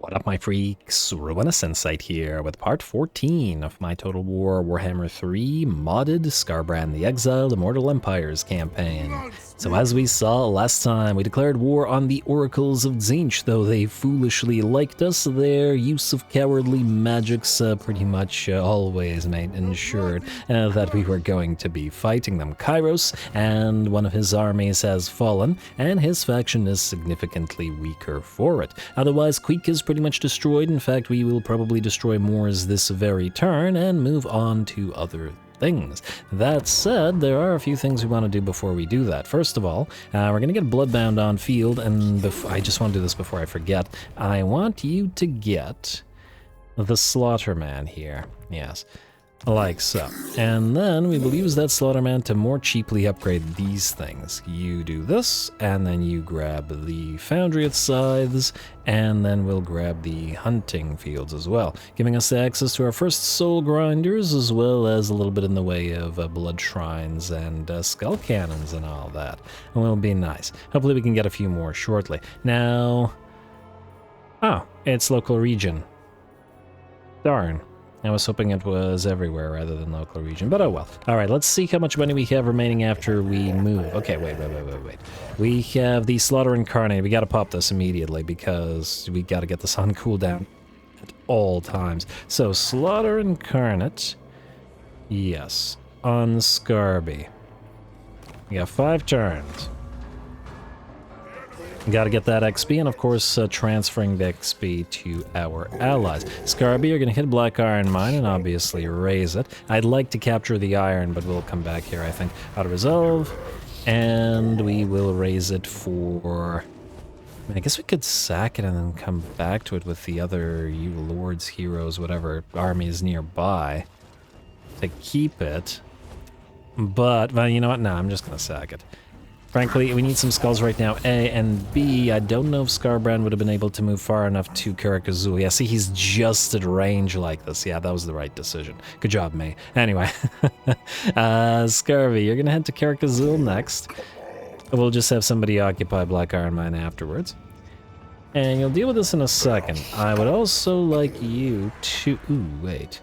What up, my freaks? RuinusInsight here with part 14 of my Total War Warhammer 3 modded Skarbrand the Exiled Immortal Empires campaign. So as we saw last time, we declared war on the Oracles of Tzeentch. Though they foolishly liked us, their use of cowardly magics pretty much always made ensured that we were going to be fighting them. Kairos and one of his armies has fallen, and his faction is significantly weaker for it. Otherwise, Queek is pretty much destroyed. In fact, we will probably destroy Moors this very turn and move on to other things. That said, there are a few things we want to do before we do that. First of all, we're going to get Bloodbound on field, and I just want to do this before I forget. I want you to get the Slaughterman here. Yes. Like so. And then we will use that Slaughterman to more cheaply upgrade these things. You do this, and then you grab the Foundry of Scythes, and then we'll grab the Hunting Fields as well, giving us access to our first Soul Grinders, as well as a little bit in the way of Blood Shrines and Skull Cannons and all that. And will be nice. Hopefully we can get a few more shortly. Now... oh, it's local region. Darn. I was hoping it was everywhere rather than local region, but oh well. All right, let's see how much money we have remaining after we move. Okay, wait. We have the Slaughter Incarnate. We gotta pop this immediately because we gotta get this on cooldown at all times. So, Slaughter Incarnate, yes, on Skarby. We got 5 turns. Gotta get that XP, and of course transferring the XP to our allies. Skarby, you're gonna hit Black Iron Mine and obviously raise it. I'd like to capture the iron, but we'll come back here, I think. Auto resolve, and we will raise it for... I guess we could sack it and then come back to it with the other lords, heroes, whatever armies nearby to keep it. But, well, you know what? No, I'm just gonna sack it. Frankly, we need some skulls right now, A, and B, I don't know if Skarbrand would have been able to move far enough to Karak-Azul. Yeah, see, he's just at range like this. Yeah, that was the right decision. Good job, May. Anyway, Skarby, you're gonna head to Karak-Azul next. We'll just have somebody occupy Black Iron Mine afterwards. And you'll deal with this in a second. I would also like you to... ooh, wait.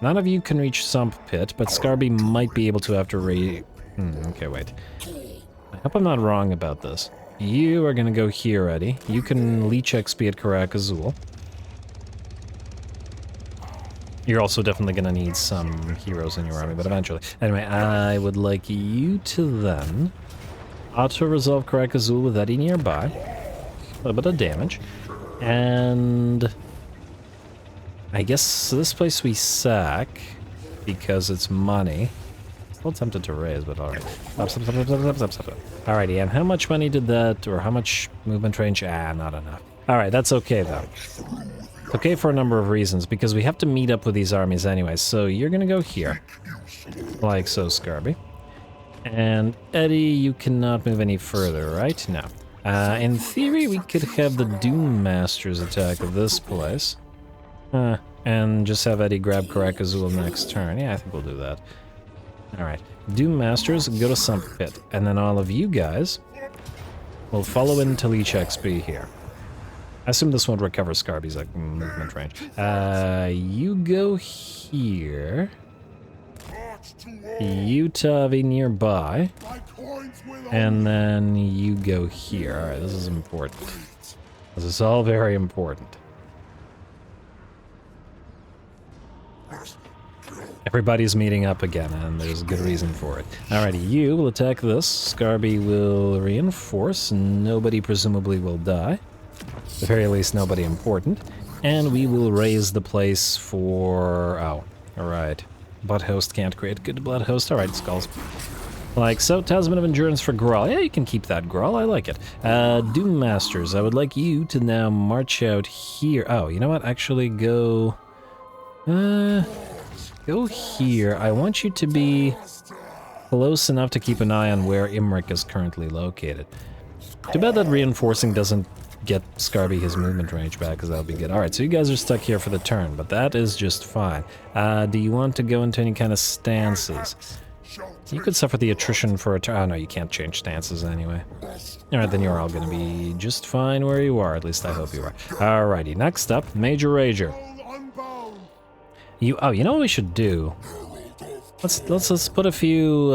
None of you can reach Sump Pit, but Skarby might be able to after okay, wait. I hope I'm not wrong about this. You are gonna go here, Eddie. You can leech XP at Karak-Azul. You're also definitely gonna need some heroes in your army, but eventually. Anyway, I would like you to then auto-resolve Karak-Azul with Eddie nearby. A little bit of damage. And... I guess this place we sack because it's money. Still tempted to raise, but alright. Alrighty, and how much money did that, or how much movement range? Not enough. Alright, that's okay though. It's okay for a number of reasons, because we have to meet up with these armies anyway. So you're gonna go here, like so, Skarby. And Eddie, you cannot move any further, right? No. In theory, we could have the Doom Masters attack this place. And just have Eddie grab Karak-Azul next turn. Yeah, I think we'll do that. Alright. Doom Masters, go to Sump Pit. And then all of you guys will follow into Leech XP here. I assume this won't recover Skarby's like, movement range. You go here. You, Tavi, nearby. And then you go here. Alright, this is important. This is all very important. Everybody's meeting up again, and there's a good reason for it. Alrighty, you will attack this. Skarby will reinforce. Nobody presumably will die. At the very least, nobody important. And we will raise the place for... oh, alright. Blood Host can't create good Blood Host. Alright, skulls. Like so, Talisman of Endurance for Grawl. Yeah, you can keep that, Grawl. I like it. Doom Masters, I would like you to now march out here. Oh, you know what? Actually, go... go here. I want you to be close enough to keep an eye on where Imric is currently located. Too bad that reinforcing doesn't get Skarby his movement range back, because that'll be good. Alright, so you guys are stuck here for the turn, but that is just fine. Do you want to go into any kind of stances? You could suffer the attrition for a turn. Oh no, you can't change stances anyway. Alright, then you're all gonna be just fine where you are. At least I hope you are. Alrighty, next up, Major Rager. You know what we should do? Let's put a few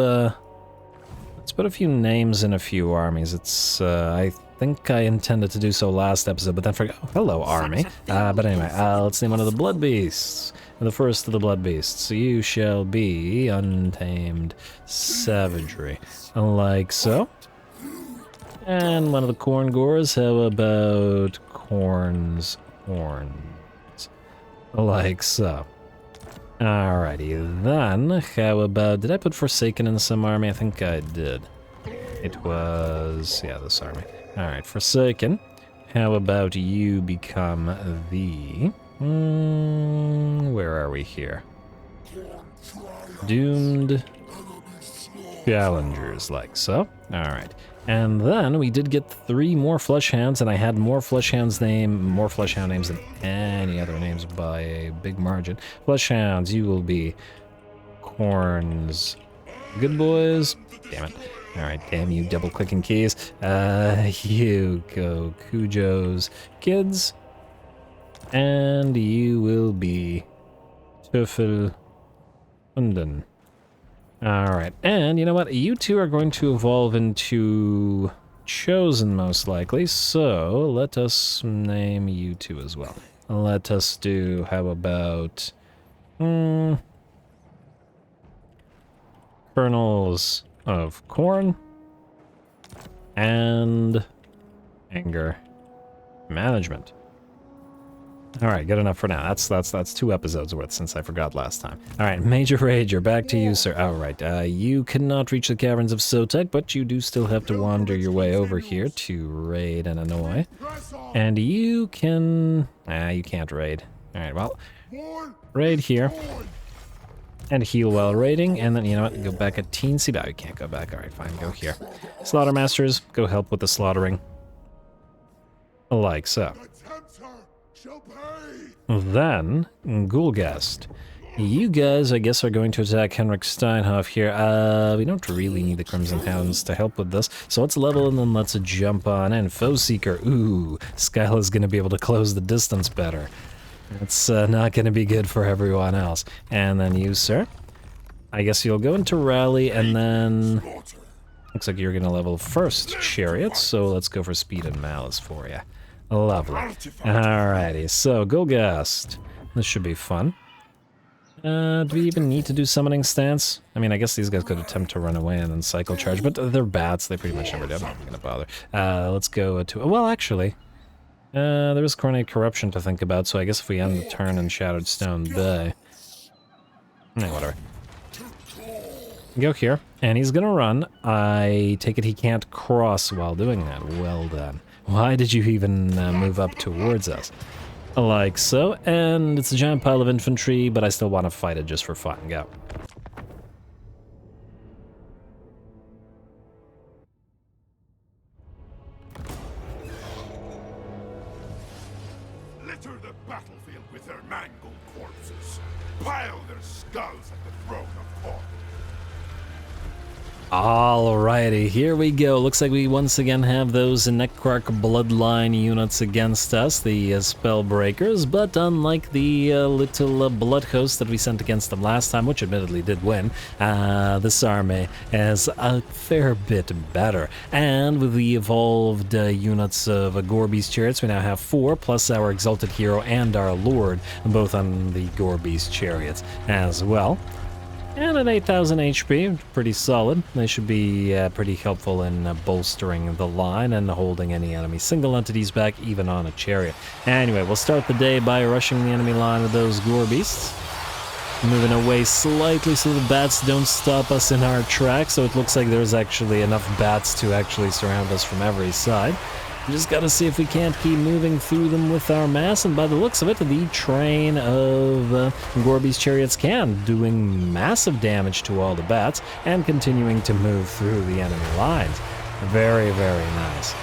let's put a few names in a few armies. It's I think I intended to do so last episode, but then forgot. Oh, hello, army. But anyway, let's name one of the Blood Beasts. The first of the Blood Beasts. You shall be Untamed Savagery. Like so. And one of the Khorne Gores. How about Khorne's Horns? Like so. Alrighty, then, how about, did I put Forsaken in some army? I think I did. It was, yeah, this army. Alright, Forsaken. How about you become the, where are we here? Doomed Challengers, like so. Alright. And then we did get 3 more Flesh Hounds, and I had more Flesh Hound names than any other names by a big margin. Flesh Hounds, you will be Khorne's good boys. Damn it. Alright, damn you double-clicking keys. You go Cujo's kids. And you will be Töffel Hunden. Alright, and you know what? You two are going to evolve into Chosen, most likely, so let us name you two as well. Let us do, how about... Colonels of Khorne and Anger Management. Alright, good enough for now. That's 2 episodes worth since I forgot last time. Alright, Major Rager, back to you, sir. Alright, you cannot reach the caverns of Sotek, but you do still have to wander your way over here to raid and annoy. And you can... you can't raid. Alright, well, raid here. And heal while raiding, and then, you know what, go back at teensy. No, you can't go back. Alright, fine, go here. Slaughtermasters, go help with the slaughtering. Like so. Then, Ghoulgast. You guys, I guess, are going to attack Henrik Steinhoff here. We don't really need the Crimson Hounds to help with this, so let's level and then let's jump on in. Foe Seeker, ooh, Skyla's gonna be able to close the distance better. It's not gonna be good for everyone else. And then you, sir. I guess you'll go into Rally, and then... Looks like you're gonna level first Chariots, so let's go for Speed and Malice for you. Lovely. Alrighty, so Ghoulgast. This should be fun. Do we even need to do Summoning Stance? I mean, I guess these guys could attempt to run away and then Cycle Charge, but they're bats, they pretty much never do. I'm not gonna bother. Let's go to... Well, actually, there is Coronate Corruption to think about, so I guess if we end the turn in Shattered Stone Bay... whatever. Go here, and he's gonna run. I take it he can't cross while doing that. Well done. Why did you even move up towards us? Like so, and it's a giant pile of infantry, but I still want to fight it just for fun. Go. Litter the battlefield with their mangled corpses. Pile their skulls at the throne of Khorne. Alrighty, here we go. Looks like we once again have those Necrarch bloodline units against us, the Spellbreakers, but unlike the little blood host that we sent against them last time, which admittedly did win, this army is a fair bit better. And with the evolved units of Gorby's Chariots, we now have 4, plus our Exalted Hero and our Lord, both on the Gorby's Chariots as well. And at 8,000 HP, pretty solid. They should be pretty helpful in bolstering the line and holding any enemy single entities back, even on a chariot. Anyway, we'll start the day by rushing the enemy line with those gore beasts. Moving away slightly so the bats don't stop us in our track, so it looks like there's actually enough bats to actually surround us from every side. We just gotta see if we can't keep moving through them with our mass, and by the looks of it, the train of Gorby's Chariots can, doing massive damage to all the bats, and continuing to move through the enemy lines. Very, very nice.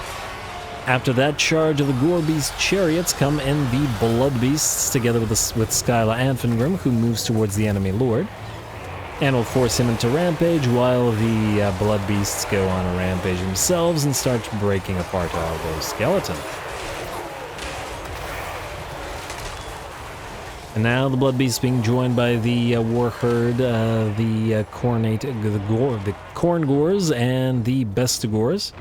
After that charge of the Gorby's Chariots come in the Blood Beasts, together with Skyla and Fingrim, who moves towards the enemy lord. and will force him into rampage while the blood beasts go on a rampage themselves and start breaking apart all those skeletons. And now the blood beasts being joined by the war herd, the corn gores and the bestigores,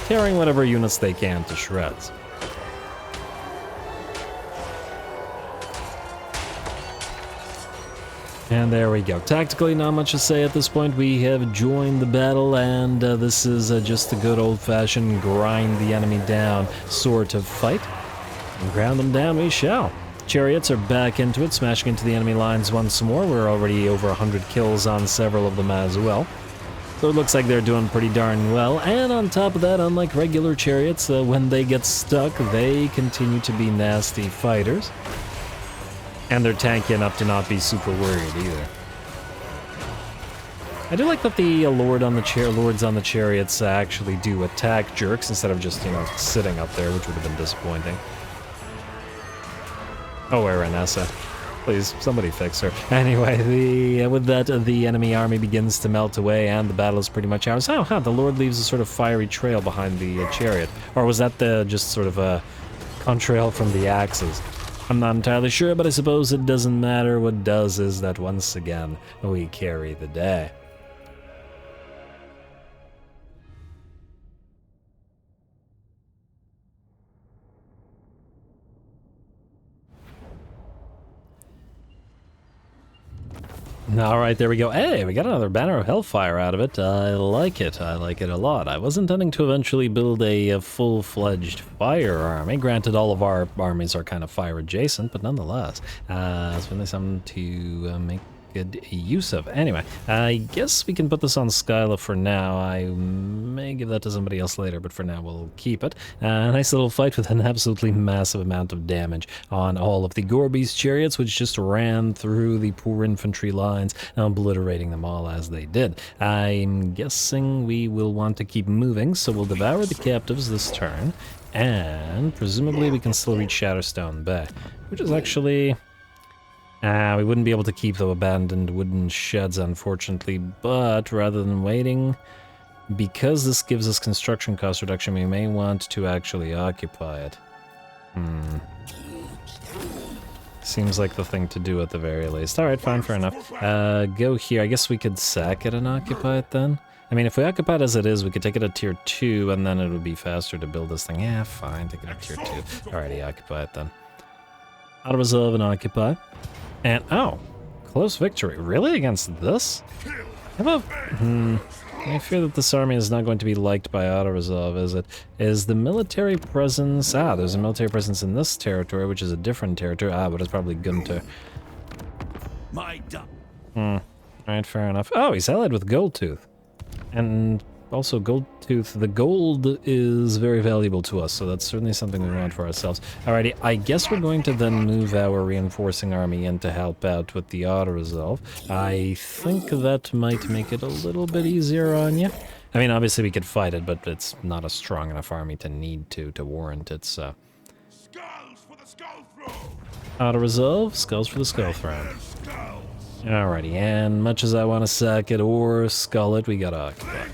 tearing whatever units they can to shreds. And there we go. Tactically, not much to say at this point. We have joined the battle, and this is just a good old-fashioned grind the enemy down sort of fight. And ground them down we shall. Chariots are back into it, smashing into the enemy lines once more. We're already over 100 kills on several of them as well. So it looks like they're doing pretty darn well. And on top of that, unlike regular chariots, when they get stuck, they continue to be nasty fighters. And they're tanky enough to not be super worried either. I do like that the lords on the chariots actually do attack jerks instead of just, sitting up there, which would have been disappointing. Oh, Ruinous. Please, somebody fix her. Anyway, with that, the enemy army begins to melt away, and the battle is pretty much ours. Oh, the lord leaves a sort of fiery trail behind the chariot. Or was that just sort of a contrail from the axes? I'm not entirely sure, but I suppose it doesn't matter. What does is that once again, we carry the day. Alright, there we go. Hey, we got another Banner of Hellfire out of it. I like it. I like it a lot. I was intending to eventually build a full-fledged fire army. Granted, all of our armies are kind of fire adjacent, but nonetheless, it's really something to make good use of. Anyway, I guess we can put this on Skyla for now. I may give that to somebody else later, but for now we'll keep it. Nice little fight with an absolutely massive amount of damage on all of the Gorbeast chariots, which just ran through the poor infantry lines, obliterating them all as they did. I'm guessing we will want to keep moving, so we'll devour the captives this turn, and presumably we can still reach Shatterstone Bay, which is actually... we wouldn't be able to keep the abandoned wooden sheds, unfortunately, but rather than waiting, because this gives us construction cost reduction, we may want to actually occupy it. Seems like the thing to do at the very least. Alright, fine, fair enough. Go here. I guess we could sack it and occupy it then? I mean, if we occupy it as it is, we could take it at tier 2, and then it would be faster to build this thing. Yeah, fine, take it at tier 2. Alrighty, occupy it then. Auto-resolve and occupy. And, oh, close victory. Really? Against this? How about... I fear that this army is not going to be liked by auto-resolve, is it? Is the military presence... there's a military presence in this territory, which is a different territory. But it's probably Gunter. Alright, fair enough. Oh, he's allied with Goldtooth. And also Goldtooth, the gold is very valuable to us, so that's certainly something we want for ourselves. Alrighty, I guess we're going to then move our reinforcing army in to help out with the auto-resolve. I think that might make it a little bit easier on you. I mean, obviously we could fight it, but it's not a strong enough army to need to warrant it, so... Skulls for the skull throne! Auto-resolve, skulls for the skull throne. Alrighty, and much as I want to sack it or skull it, we gotta occupy.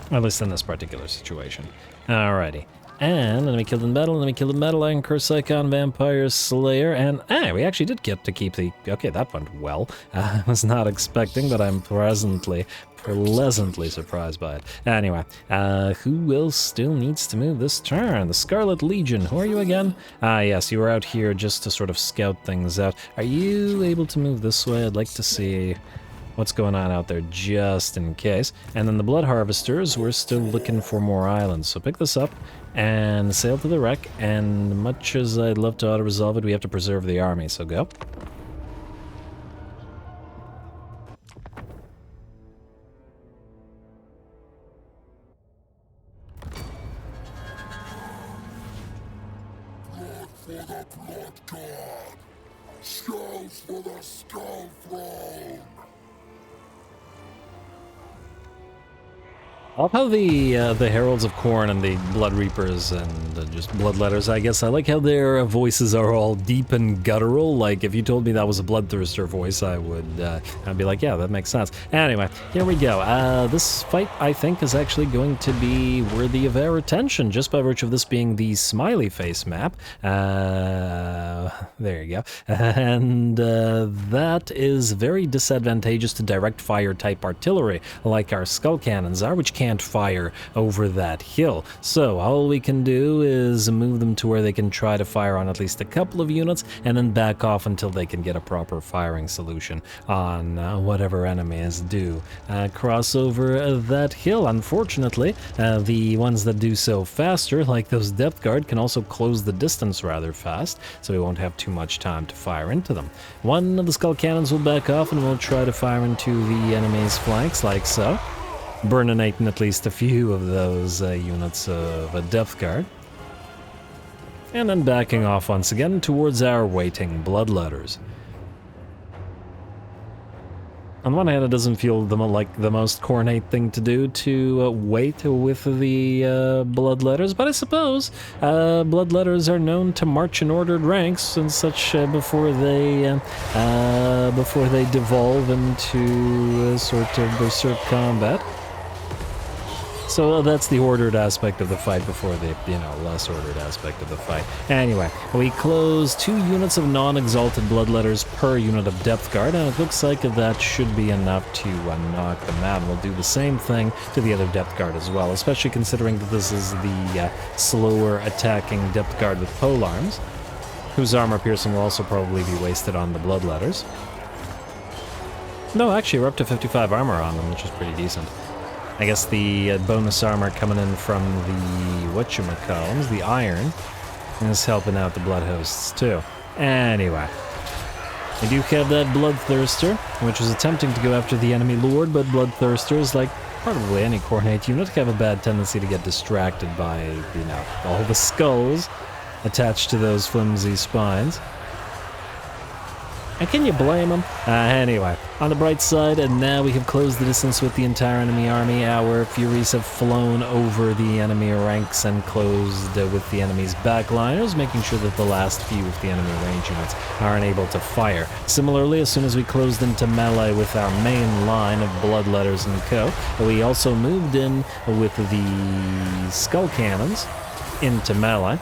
At least in this particular situation. Alrighty. And enemy killed in battle, enemy killed in battle, Anchor, Psychon, Vampire, Slayer, and we actually did get to keep the... Okay, that went well. I was not expecting, but I'm pleasantly surprised by it. Anyway, who else still needs to move this turn? The Scarlet Legion. Who are you again? Yes, you were out here just to sort of scout things out. Are you able to move this way? I'd like to see... what's going on out there, just in case. And then the Blood Harvesters, we're still looking for more islands. So pick this up and sail to the wreck. And much as I'd love to auto-resolve it, we have to preserve the army, so go. Blood for the blood god! Skulls for the skull throne! I love how the Heralds of Khorne and the Blood Reapers and just Bloodletters, I guess, I like how their voices are all deep and guttural. Like, if you told me that was a Bloodthirster voice, I'd be like, yeah, that makes sense. Anyway, here we go. This fight, I think, is actually going to be worthy of our attention, just by virtue of this being the smiley face map. There you go. And that is very disadvantageous to direct fire type artillery, like our skull cannons are, which can't fire over that hill. So all we can do is move them to where they can try to fire on at least a couple of units, and then back off until they can get a proper firing solution on whatever enemy is due. Cross over that hill. Unfortunately, the ones that do so faster, like those depth guard, can also close the distance rather fast, so we won't have too much time to fire into them. One of the skull cannons will back off and we'll try to fire into the enemy's flanks like so, burninating at least a few of those units of a depth guard, and then backing off once again towards our waiting bloodletters. On the one hand, it doesn't feel like the most Khornate thing to do to wait with the bloodletters, but I suppose bloodletters are known to march in ordered ranks and such before they devolve into a sort of berserk combat. So that's the ordered aspect of the fight before the, less ordered aspect of the fight. Anyway, we close 2 units of non-exalted bloodletters per unit of depth guard, and it looks like that should be enough to knock them out. And we'll do the same thing to the other depth guard as well, especially considering that this is the slower attacking depth guard with polearms, whose armor piercing will also probably be wasted on the bloodletters. No, actually, we're up to 55 armor on them, which is pretty decent. I guess the bonus armor coming in from the whatchamacallums, the iron, is helping out the blood hosts too. Anyway, we do have that bloodthirster, which was attempting to go after the enemy lord, but bloodthirsters, like probably any Khornate unit, have a bad tendency to get distracted by, all the skulls attached to those flimsy spines. And can you blame them? Anyway, on the bright side, and now we have closed the distance with the entire enemy army. Our Furies have flown over the enemy ranks and closed with the enemy's backliners, making sure that the last few of the enemy range units are unable to fire. Similarly, as soon as we closed into melee with our main line of bloodletters and co, we also moved in with the skull cannons into melee,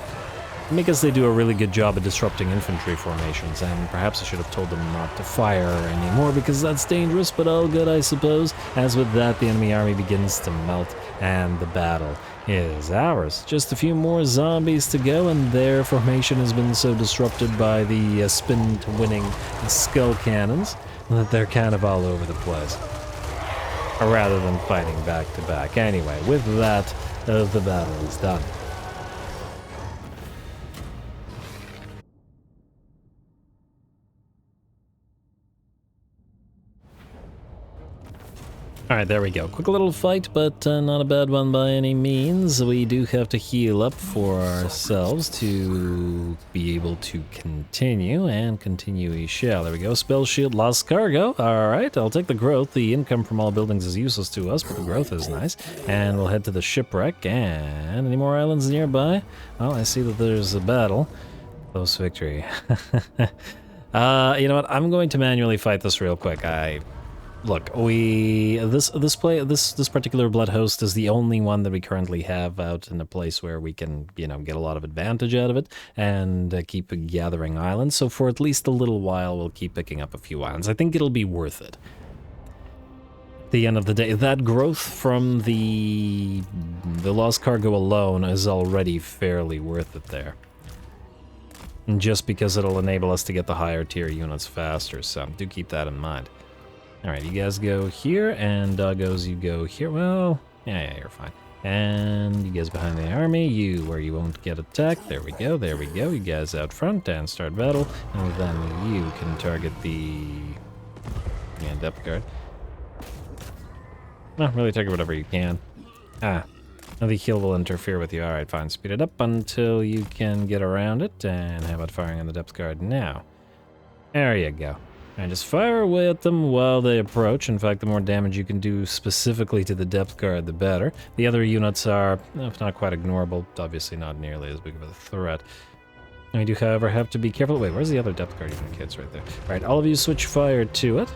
because they do a really good job of disrupting infantry formations, and perhaps I should have told them not to fire anymore because that's dangerous, but all good, I suppose. As with that, the enemy army begins to melt, and the battle is ours. Just a few more zombies to go, and their formation has been so disrupted by the spin-to-winning skull cannons that they're kind of all over the place, rather than fighting back-to-back. Anyway, with that, the battle is done. Alright, there we go. Quick little fight, but not a bad one by any means. We do have to heal up for ourselves to be able to continue, and continue we shall. There we go. Spell shield, lost cargo. Alright, I'll take the growth. The income from all buildings is useless to us, but the growth is nice. And we'll head to the shipwreck. And any more islands nearby? Well, I see that there's a battle. Close victory. You know what? I'm going to manually fight this real quick. Look, this particular blood host is the only one that we currently have out in a place where we can, get a lot of advantage out of it and keep gathering islands. So for at least a little while, we'll keep picking up a few islands. I think it'll be worth it. At the end of the day, that growth from the lost cargo alone is already fairly worth it there. Just because it'll enable us to get the higher tier units faster, so do keep that in mind. Alright, you guys go here, and doggos, you go here. Well, yeah, you're fine. And you guys behind the army, you where you won't get attacked. There we go, there we go. You guys out front and start battle. And then you can target the depth guard. No, really target whatever you can. And the heal will interfere with you. Alright, fine. Speed it up until you can get around it. And how about firing on the depth guard now? There you go. And just fire away at them while they approach. In fact, the more damage you can do specifically to the depth guard, the better. The other units are, if not quite ignorable, obviously not nearly as big of a threat. We do, however, have to be careful. Wait, where's the other depth guard unit? Okay, it's right there. All right, all of you switch fire to it.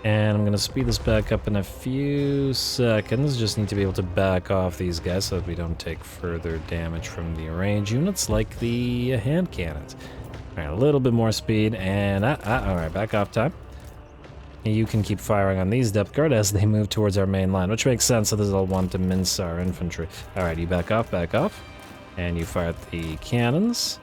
And I'm going to speed this back up in a few seconds. Just need to be able to back off these guys so that we don't take further damage from the range units like the hand cannons. All right, a little bit more speed, and all right, back off time. You can keep firing on these depth guard as they move towards our main line, which makes sense, so this will want to mince our infantry. All right, you back off, and you fire at the cannons.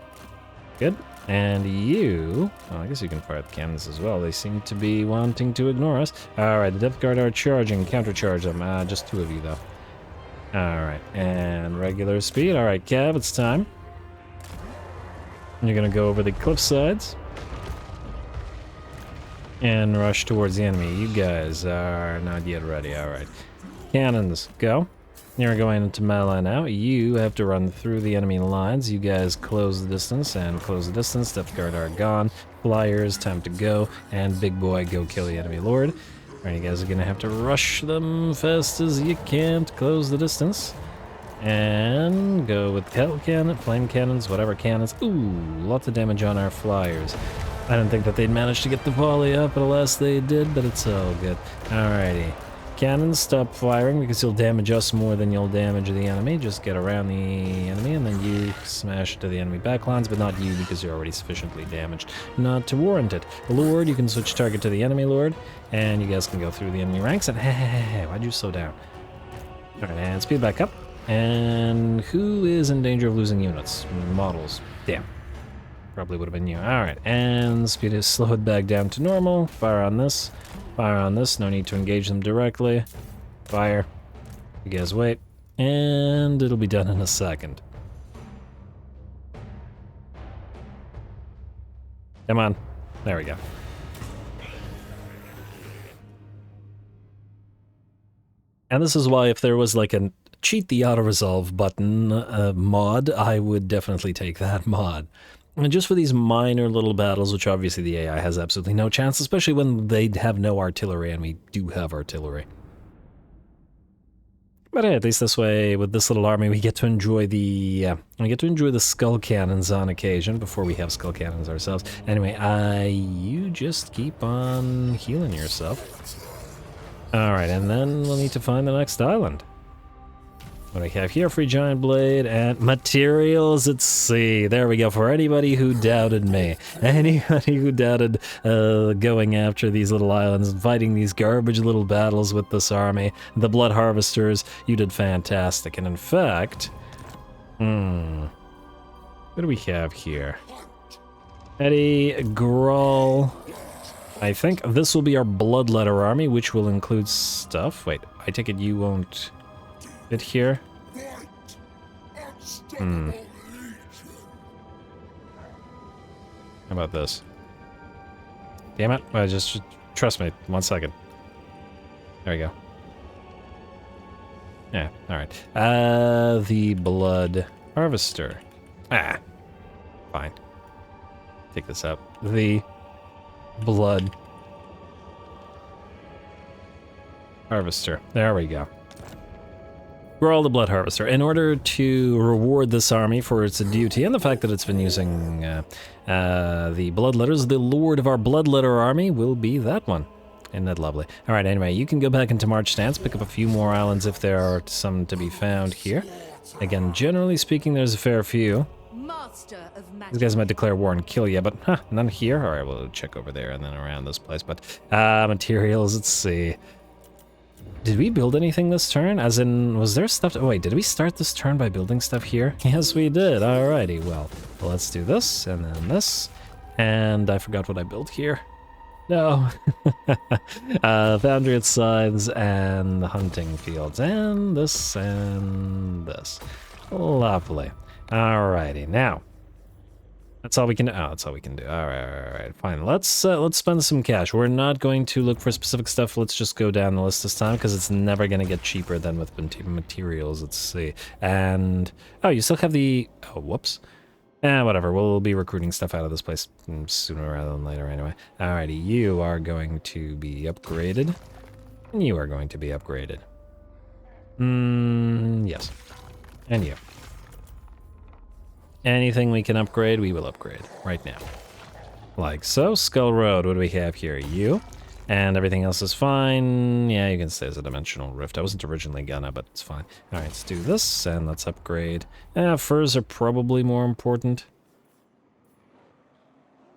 Good. And you, well, I guess you can fire at the cannons as well. They seem to be wanting to ignore us. All right, the depth guard are charging, countercharge them. Just 2 of you though. All right, and regular speed. All right, Cav, it's time. You're gonna go over the cliff sides and rush towards the enemy. You guys are not yet ready. All right, cannons, go. You're going into melee now. You have to run through the enemy lines. You guys close the distance and close the distance. Depth guard are gone. Flyers, time to go. And big boy, go kill the enemy lord. All right, you guys are gonna have to rush them fast as you can to close the distance. And go with hell cannon, flame cannons, whatever cannons. Ooh, lots of damage on our flyers. I didn't think that they'd manage to get the volley up, but alas they did, but it's all good. Alrighty. Cannons, stop firing because you'll damage us more than you'll damage the enemy. Just get around the enemy and then you smash to the enemy backlines, but not you because you're already sufficiently damaged not to warrant it. Lord, you can switch target to the enemy lord, and you guys can go through the enemy ranks. And hey, why'd you slow down? Alright, and speed back up. And who is in danger of losing units? Models. Damn. Probably would have been you. Alright, and speed is slowed back down to normal. Fire on this. Fire on this. No need to engage them directly. Fire. You guys wait. And it'll be done in a second. Come on. There we go. And this is why if there was like a cheat the auto-resolve button mod, I would definitely take that mod. And just for these minor little battles, which obviously the AI has absolutely no chance, especially when they have no artillery, and we do have artillery. But hey, at least this way, with this little army, we get to enjoy the skull cannons on occasion before we have skull cannons ourselves. Anyway, you just keep on healing yourself. All right, and then we'll need to find the next island. What do we have here? Free giant blade and materials at sea. There we go. For anybody who doubted me, anybody who doubted going after these little islands and fighting these garbage little battles with this army, the blood harvesters, you did fantastic. And in fact, what do we have here? Eddie, Grawl. I think this will be our bloodletter army, which will include stuff. Wait, I take it you won't fit here? How about this? Damn it. Well, just trust me. 1 second. There we go. Yeah, alright. The blood harvester. Fine. Take this out. The blood harvester. There we go. We're all the blood harvester. In order to reward this army for its duty and the fact that it's been using the blood letters, the lord of our blood letter army will be that one. Isn't that lovely? All right, anyway, you can go back into March stance, pick up a few more islands if there are some to be found here. Again, generally speaking, there's a fair few. These guys might declare war and kill you, but none here. All right, we'll check over there and then around this place. But materials, let's see. Did we build anything this turn? As in, was there stuff? Oh wait, did we start this turn by building stuff here? Yes, we did. Alrighty, well, let's do this and then this. And I forgot what I built here. No. Foundry at sides and the hunting fields. And this and this. Lovely. Alrighty, now. That's all we can do. Oh, that's all we can do. All right, fine. Let's spend some cash. We're not going to look for specific stuff. Let's just go down the list this time because it's never going to get cheaper than with materials. Let's see. And oh, you still have the. Oh, whoops. Whatever, we'll be recruiting stuff out of this place sooner rather than later anyway. Alrighty, you are going to be upgraded. And you are going to be upgraded. Yes. And you. Anything we can upgrade, we will upgrade right now. Like so. Skull Road, what do we have here? You. And everything else is fine. Yeah, you can stay as a dimensional rift. I wasn't originally gonna, but it's fine. Alright, let's do this, and let's upgrade. Furs are probably more important.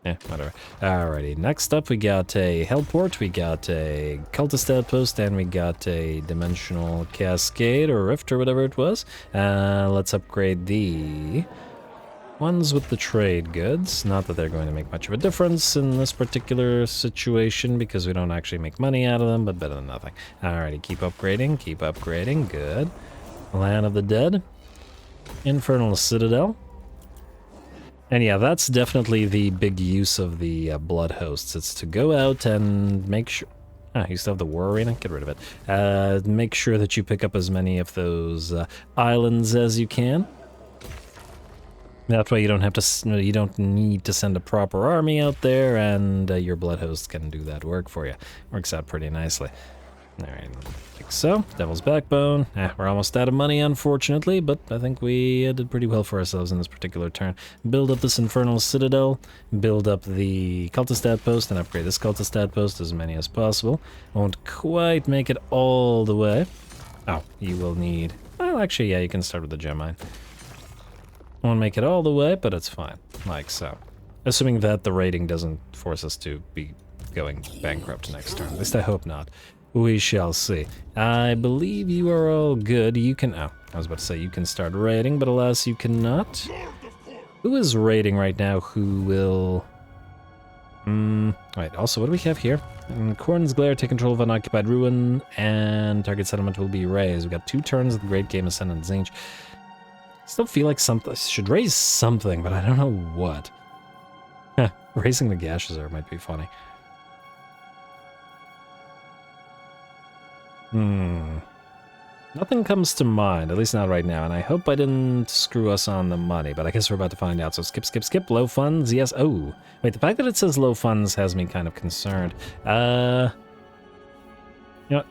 Whatever. Alrighty, next up we got a Hellport, we got a Cultist Outpost, and we got a Dimensional Cascade, or Rift, or whatever it was. Let's upgrade the ones with the trade goods. Not that they're going to make much of a difference in this particular situation because we don't actually make money out of them, but better than nothing. Alrighty, keep upgrading, good. Land of the Dead. Infernal Citadel. And yeah, that's definitely the big use of the Blood Hosts. It's to go out and make sure... you still have the War Arena? Get rid of it. Make sure that you pick up as many of those islands as you can. That way you don't have to, you don't need to send a proper army out there, and your blood host can do that work for you. Works out pretty nicely. Alright, like so. Devil's Backbone. We're almost out of money, unfortunately, but I think we did pretty well for ourselves in this particular turn. Build up this Infernal Citadel, build up the Cultist Outpost, and upgrade this Cultist Outpost as many as possible. Won't quite make it all the way. Oh, you will need... Well, actually, yeah, you can start with the gem mine. Won't make it all the way, but it's fine, like so. Assuming that the rating doesn't force us to be going bankrupt next turn. At least I hope not. We shall see. I believe you are all good. You can... Oh, I was about to say you can start raiding, but alas, you cannot. Who is raiding right now? Who will... Right, also, what do we have here? In Khorne's Glare, take control of unoccupied ruin, and target settlement will be raised. We've got 2 turns of the Great Game Ascendant Zinch. Still feel like something should raise something, but I don't know what. Raising the Gashes might be funny. Nothing comes to mind, at least not right now, and I hope I didn't screw us on the money, but I guess we're about to find out, so skip. Low funds, yes. Oh, wait, the fact that it says low funds has me kind of concerned. You know what?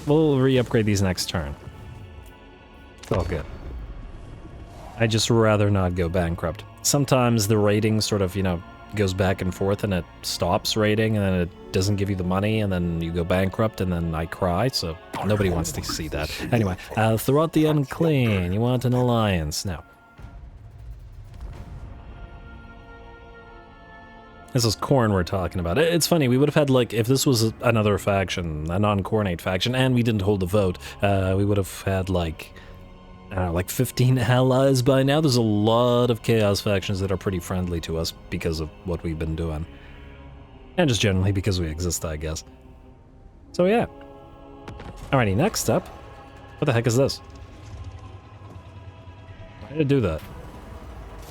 We'll re-upgrade these next turn. It's all good. I'd just rather not go bankrupt. Sometimes the rating sort of, you know, goes back and forth and it stops rating and then it doesn't give you the money and then you go bankrupt and then I cry, so nobody wants to see that. Anyway, throughout the unclean, you want an alliance. Now, this is Khorne we're talking about. It's funny, we would have had, like, if this was another faction, a non-Khornate faction, and we didn't hold the vote, we would have had, like... I don't know, like 15 allies by now. There's a lot of Chaos factions that are pretty friendly to us because of what we've been doing. And just generally because we exist, I guess. So yeah. Alrighty, next up. What the heck is this? Why did it do that?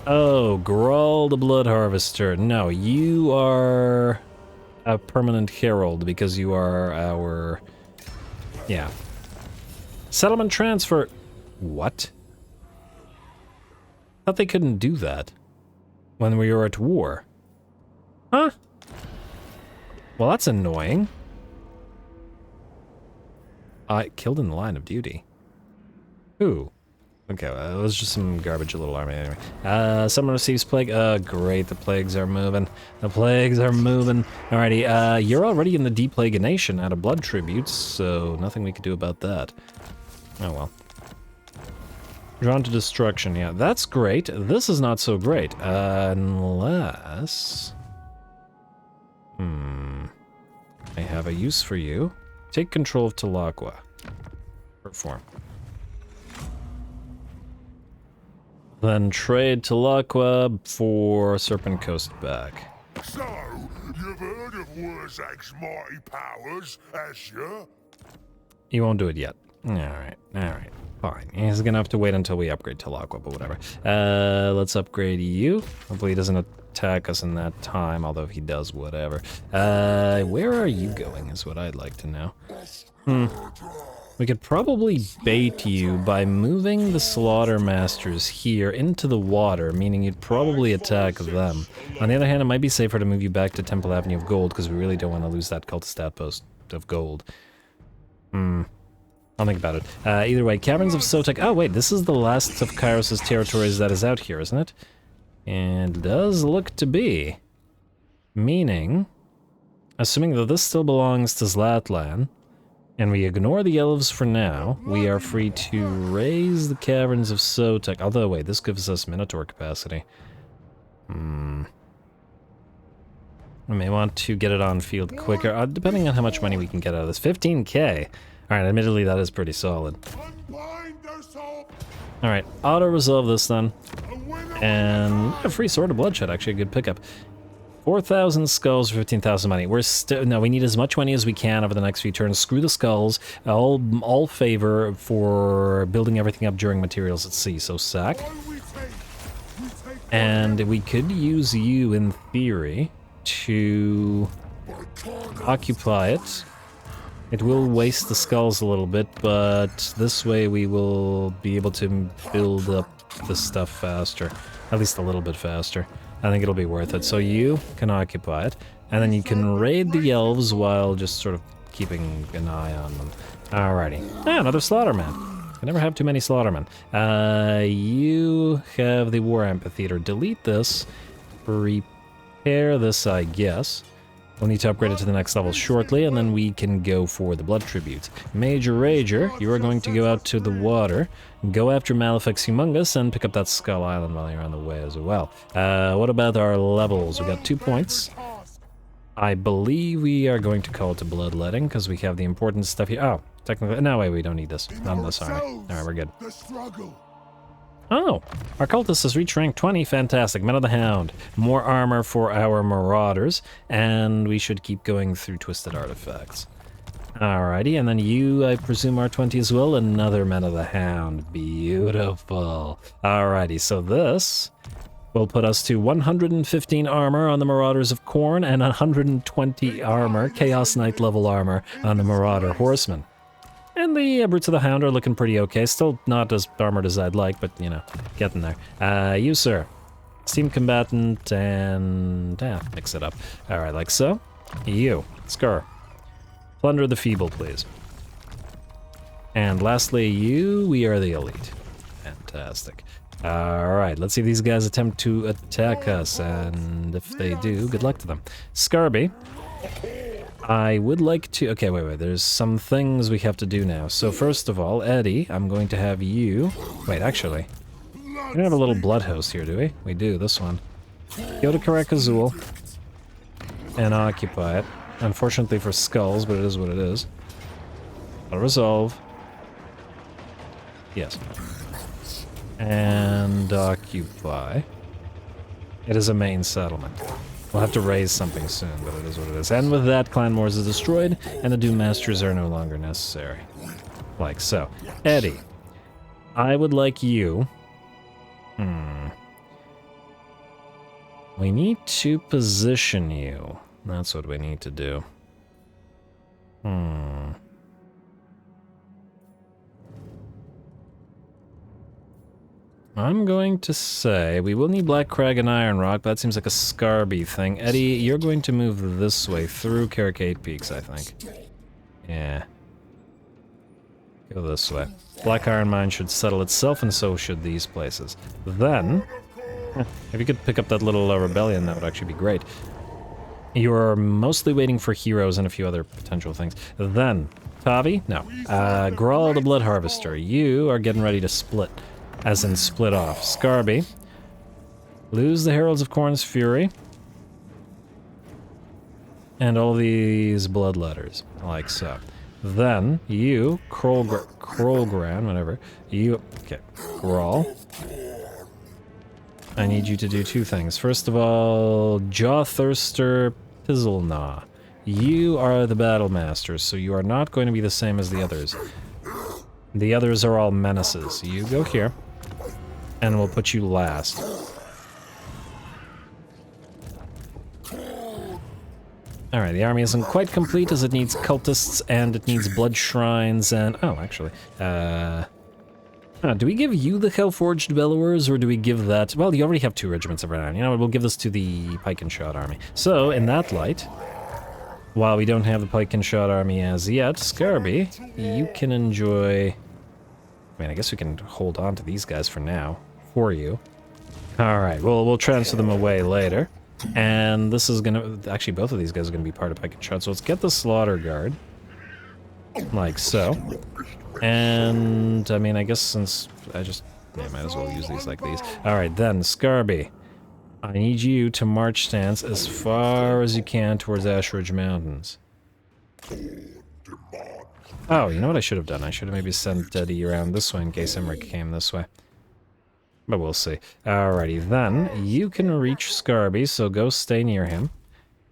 Oh, Grawl the Blood Harvester. No, you are a permanent herald because you are our... Yeah. Settlement transfer... What? Thought they couldn't do that when we were at war. Huh? Well, that's annoying. Killed in the line of duty. Who? Okay, well, it was just some garbage little army anyway. Someone receives plague. Great, the plagues are moving. The plagues are moving. Alrighty, you're already in the deplagination out of blood tributes, so nothing we could do about that. Oh well. Drawn to destruction, yeah, that's great. This is not so great, unless... I have a use for you. Take control of Talaqua. Perform. Then trade Talaqua for Serpent Coast back. So, you've heard of Wurzag's mighty powers, has you? You won't do it yet. Alright. Fine. He's gonna have to wait until we upgrade Talaqua, but whatever. Let's upgrade you. Hopefully he doesn't attack us in that time, although if he does, whatever. Where are you going is what I'd like to know. We could probably bait you by moving the Slaughter Masters here into the water, meaning you'd probably attack them. On the other hand, it might be safer to move you back to Temple Avenue of Gold, because we really don't want to lose that cultist outpost of gold. I'll think about it. Either way, Caverns of Sotek... Oh, wait, this is the last of Kairos' territories that is out here, isn't it? And it does look to be. Meaning, assuming that this still belongs to Zlatlan, and we ignore the elves for now, we are free to raise the Caverns of Sotek. Although, wait, this gives us Minotaur capacity. We may want to get it on field quicker, depending on how much money we can get out of this. 15k! Alright, admittedly that is pretty solid. Alright, auto-resolve this then. And a free Sword of Bloodshed, actually a good pickup. 4,000 skulls for 15,000 money. We're still... No, we need as much money as we can over the next few turns. Screw the skulls. All favor for building everything up during materials at sea, so sack. And we could use you, in theory, to occupy it. It will waste the skulls a little bit, but this way we will be able to build up the stuff faster. At least a little bit faster. I think it'll be worth it. So you can occupy it, and then you can raid the elves while just sort of keeping an eye on them. Alrighty. Ah, another Slaughterman. I never have too many Slaughtermen. You have the War Amphitheater. Delete this. Repair this, I guess. We'll need to upgrade it to the next level shortly, and then we can go for the Blood Tribute. Major Rager, you are going to go out to the water, go after Malefic Humongous, and pick up that Skull Island while you're on the way as well. What about our levels? We got 2 points. I believe we are going to call it to Bloodletting, because we have the important stuff here. Oh, technically, no, wait, we don't need this. Not in this army. Alright, we're good. Oh, our cultist has reached rank 20, fantastic. Men of the Hound, more armor for our Marauders, and we should keep going through Twisted Artifacts. Alrighty, and then you, I presume, are 20 as well, another Men of the Hound, beautiful. Alrighty, so this will put us to 115 armor on the Marauders of Khorne, and 120 armor, Chaos Knight level armor, on the Marauder Horsemen. And the Brutes of the Hound are looking pretty okay. Still not as armored as I'd like, but, you know, getting there. You, sir. Steam Combatant, and... mix it up. Alright, like so. You. Scar. Plunder the Feeble, please. And lastly, you. We are the Elite. Fantastic. Alright, let's see if these guys attempt to attack us, and if they do, good luck to them. Skarby. I would like to... Okay, wait, there's some things we have to do now. So first of all, Eddie, I'm going to have you... Wait, actually, we don't have a little blood host here, do we? We do, this one. Go to Karak Azul and occupy it. Unfortunately for skulls, but it is what it is. I'll resolve. Yes. And occupy. It is a main settlement. We'll have to raise something soon, but it is what it is. And with that, Clan Moors is destroyed, and the Doom Masters are no longer necessary. Like so. Eddie, I would like you... We need to position you. That's what we need to do. I'm going to say we will need Black Crag and Iron Rock. That seems like a Skarby thing. Eddie, you're going to move this way through Caracade Peaks, I think. Yeah. Go this way. Black Iron Mine should settle itself, and so should these places. Then, if you could pick up that little rebellion, that would actually be great. You're mostly waiting for heroes and a few other potential things. Then, Tavi? No. Grawl the Blood Harvester. You are getting ready to split. As in split off. Skarby. Lose the Heralds of Khorne's Fury. And all these bloodletters. Like so. Then, you, Krolgran, whatever. You, okay, Grawl. I need you to do 2 things. First of all, Jawthirster Pizzlegnaw. You are the Battle Masters, so you are not going to be the same as the others. The others are all menaces. You go here. And we'll put you last. Alright, the army isn't quite complete as it needs cultists and it needs blood shrines and... Oh, actually. Do we give you the Hellforged Bellowers or do we give that... Well, you already have 2 regiments of renown. You know what, we'll give this to the Pike and Shot army. So, in that light, while we don't have the Pike and Shot army as yet, Skarby, you can enjoy... I mean, I guess we can hold on to these guys for now, for you. Alright, we'll transfer them away later. And this is gonna... Actually, both of these guys are gonna be part of Pike and Shot, so let's get the Slaughter Guard. Like so. And, I mean, I guess since I just... Yeah, might as well use these like these. Alright, then, Skarby. I need you to march stance as far as you can towards Ashridge Mountains. Oh, you know what I should have done? I should have maybe sent Eddie around this way in case Emmerich came this way. But we'll see. Alrighty, then, you can reach Skarby, so go stay near him.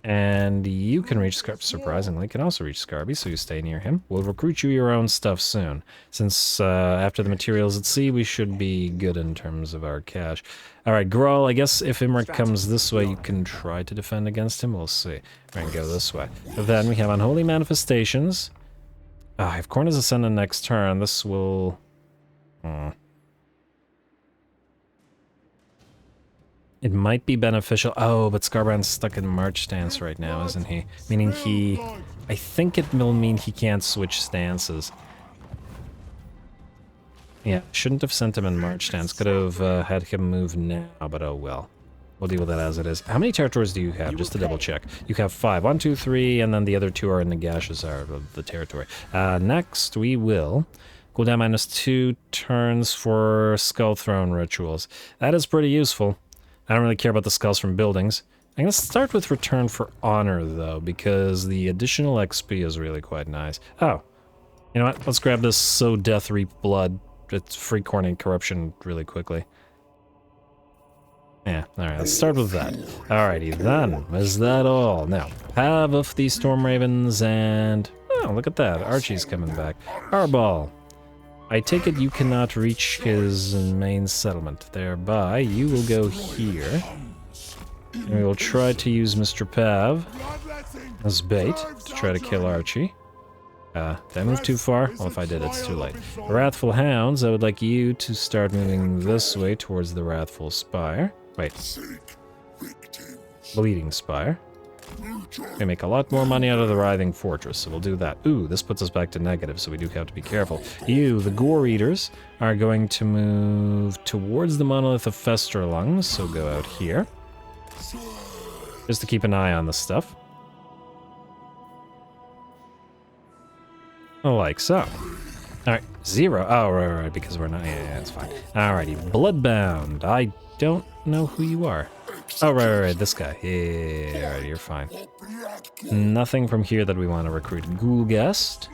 And you can reach Skarby, surprisingly, can also reach Skarby, so you stay near him. We'll recruit you your own stuff soon. Since after the materials at sea, we should be good in terms of our cash. Alright, Grawl, I guess if Imric comes this way, you can try to defend against him. We'll see. We're gonna go this way. Then we have Unholy Manifestations. If Khorne is ascendant next turn, this will... It might be beneficial. Oh, but Skarbrand's stuck in March stance right now, isn't he? Meaning he... I think it will mean he can't switch stances. Yeah, shouldn't have sent him in March stance. Could have had him move now, but oh well. We'll deal with that as it is. How many territories do you have? Just to double check. You have 5. 1, 2, 3, and then the other 2 are in the Gashazar of the territory. Next, we will... Cooldown -2 turns for Skull Throne rituals. That is pretty useful. I don't really care about the skulls from buildings. I'm going to start with Return for Honor, though, because the additional XP is really quite nice. Oh, you know what? Let's grab this So Death Reap Blood. It's free Khorne and Corruption really quickly. Yeah, alright, let's start with that. Alrighty, then. Is that all? Now, Pav of the Storm Ravens and... Oh, look at that. Archie's coming back. Arbal. I take it you cannot reach his main settlement. Thereby, you will go here. And we will try to use Mr. Pav as bait to try to kill Archie. Did I move too far? Well, if I did, it's too late. Wrathful Hounds, I would like you to start moving this way towards the Wrathful Spire. Wait. Bleeding Spire. We make a lot more money out of the Writhing Fortress, so we'll do that. Ooh, this puts us back to negative, so we do have to be careful. You, the Gore Eaters, are going to move towards the Monolith of Festerlungs, so go out here. Just to keep an eye on this stuff. Like so. Alright, 0. Oh, right, because we're not... Yeah, it's fine. Alrighty, Bloodbound. I don't know who you are. Oh, right, this guy. Yeah, alright, you're fine. Nothing from here that we want to recruit. Gulgast.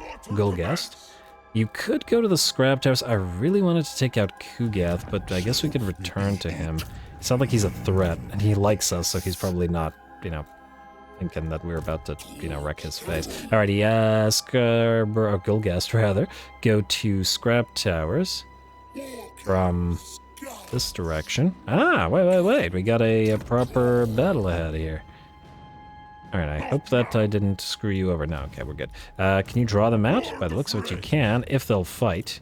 You could go to the Scrap Towers. I really wanted to take out Kugath, but I guess we could return to him. It's not like he's a threat, and he likes us, so he's probably not, you know, thinking that we're about to, you know, wreck his face. Alrighty, Gulgast, rather. Go to Scrap Towers. From... this direction. Wait. We got a proper battle ahead here. Alright, I hope that I didn't screw you over. No, okay, we're good. Can you draw them out? By the looks of it, you can, if they'll fight.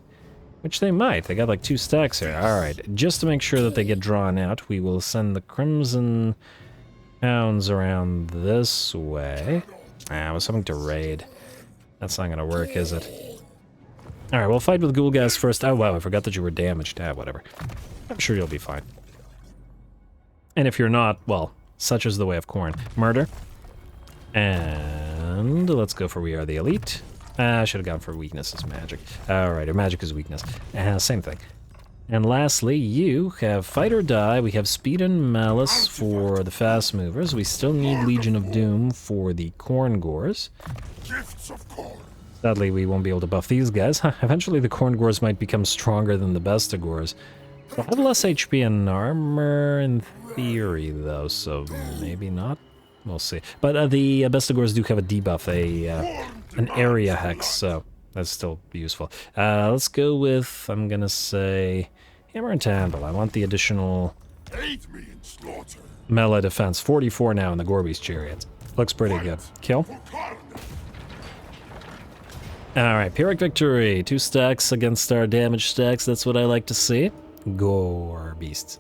Which they might. They got like 2 stacks here. Alright, just to make sure that they get drawn out, we will send the Crimson Hounds around this way. I was hoping to raid. That's not gonna work, is it? Alright, we'll fight with Gulgast first. Oh, wow, I forgot that you were damaged. Whatever. I'm sure you'll be fine. And if you're not, well, such is the way of Khorne. Murder. And let's go for We Are the Elite. I should have gone for Weakness as Magic. Alright, or Magic is Weakness. Same thing. And lastly, you have Fight or Die. We have Speed and Malice for the Fast Movers. We still need Legion of Doom for the Khorne Gores. Gifts of Khorne. Sadly, we won't be able to buff these guys. Eventually, the Khorne Gores might become stronger than the Bestagores. They'll have less HP and armor in theory, though, so maybe not. We'll see. But the Bestagores do have a debuff, an area hex, so that's still useful. Let's go with, I'm gonna say, Hammer and Tandle. I want the additional Aid me in slaughter. melee defense. 44 now in the Gorby's Chariots. Looks pretty good. Kill. For Khorne. Alright, Pyrrhic victory. 2 stacks against our damage stacks. That's what I like to see. Gore beasts.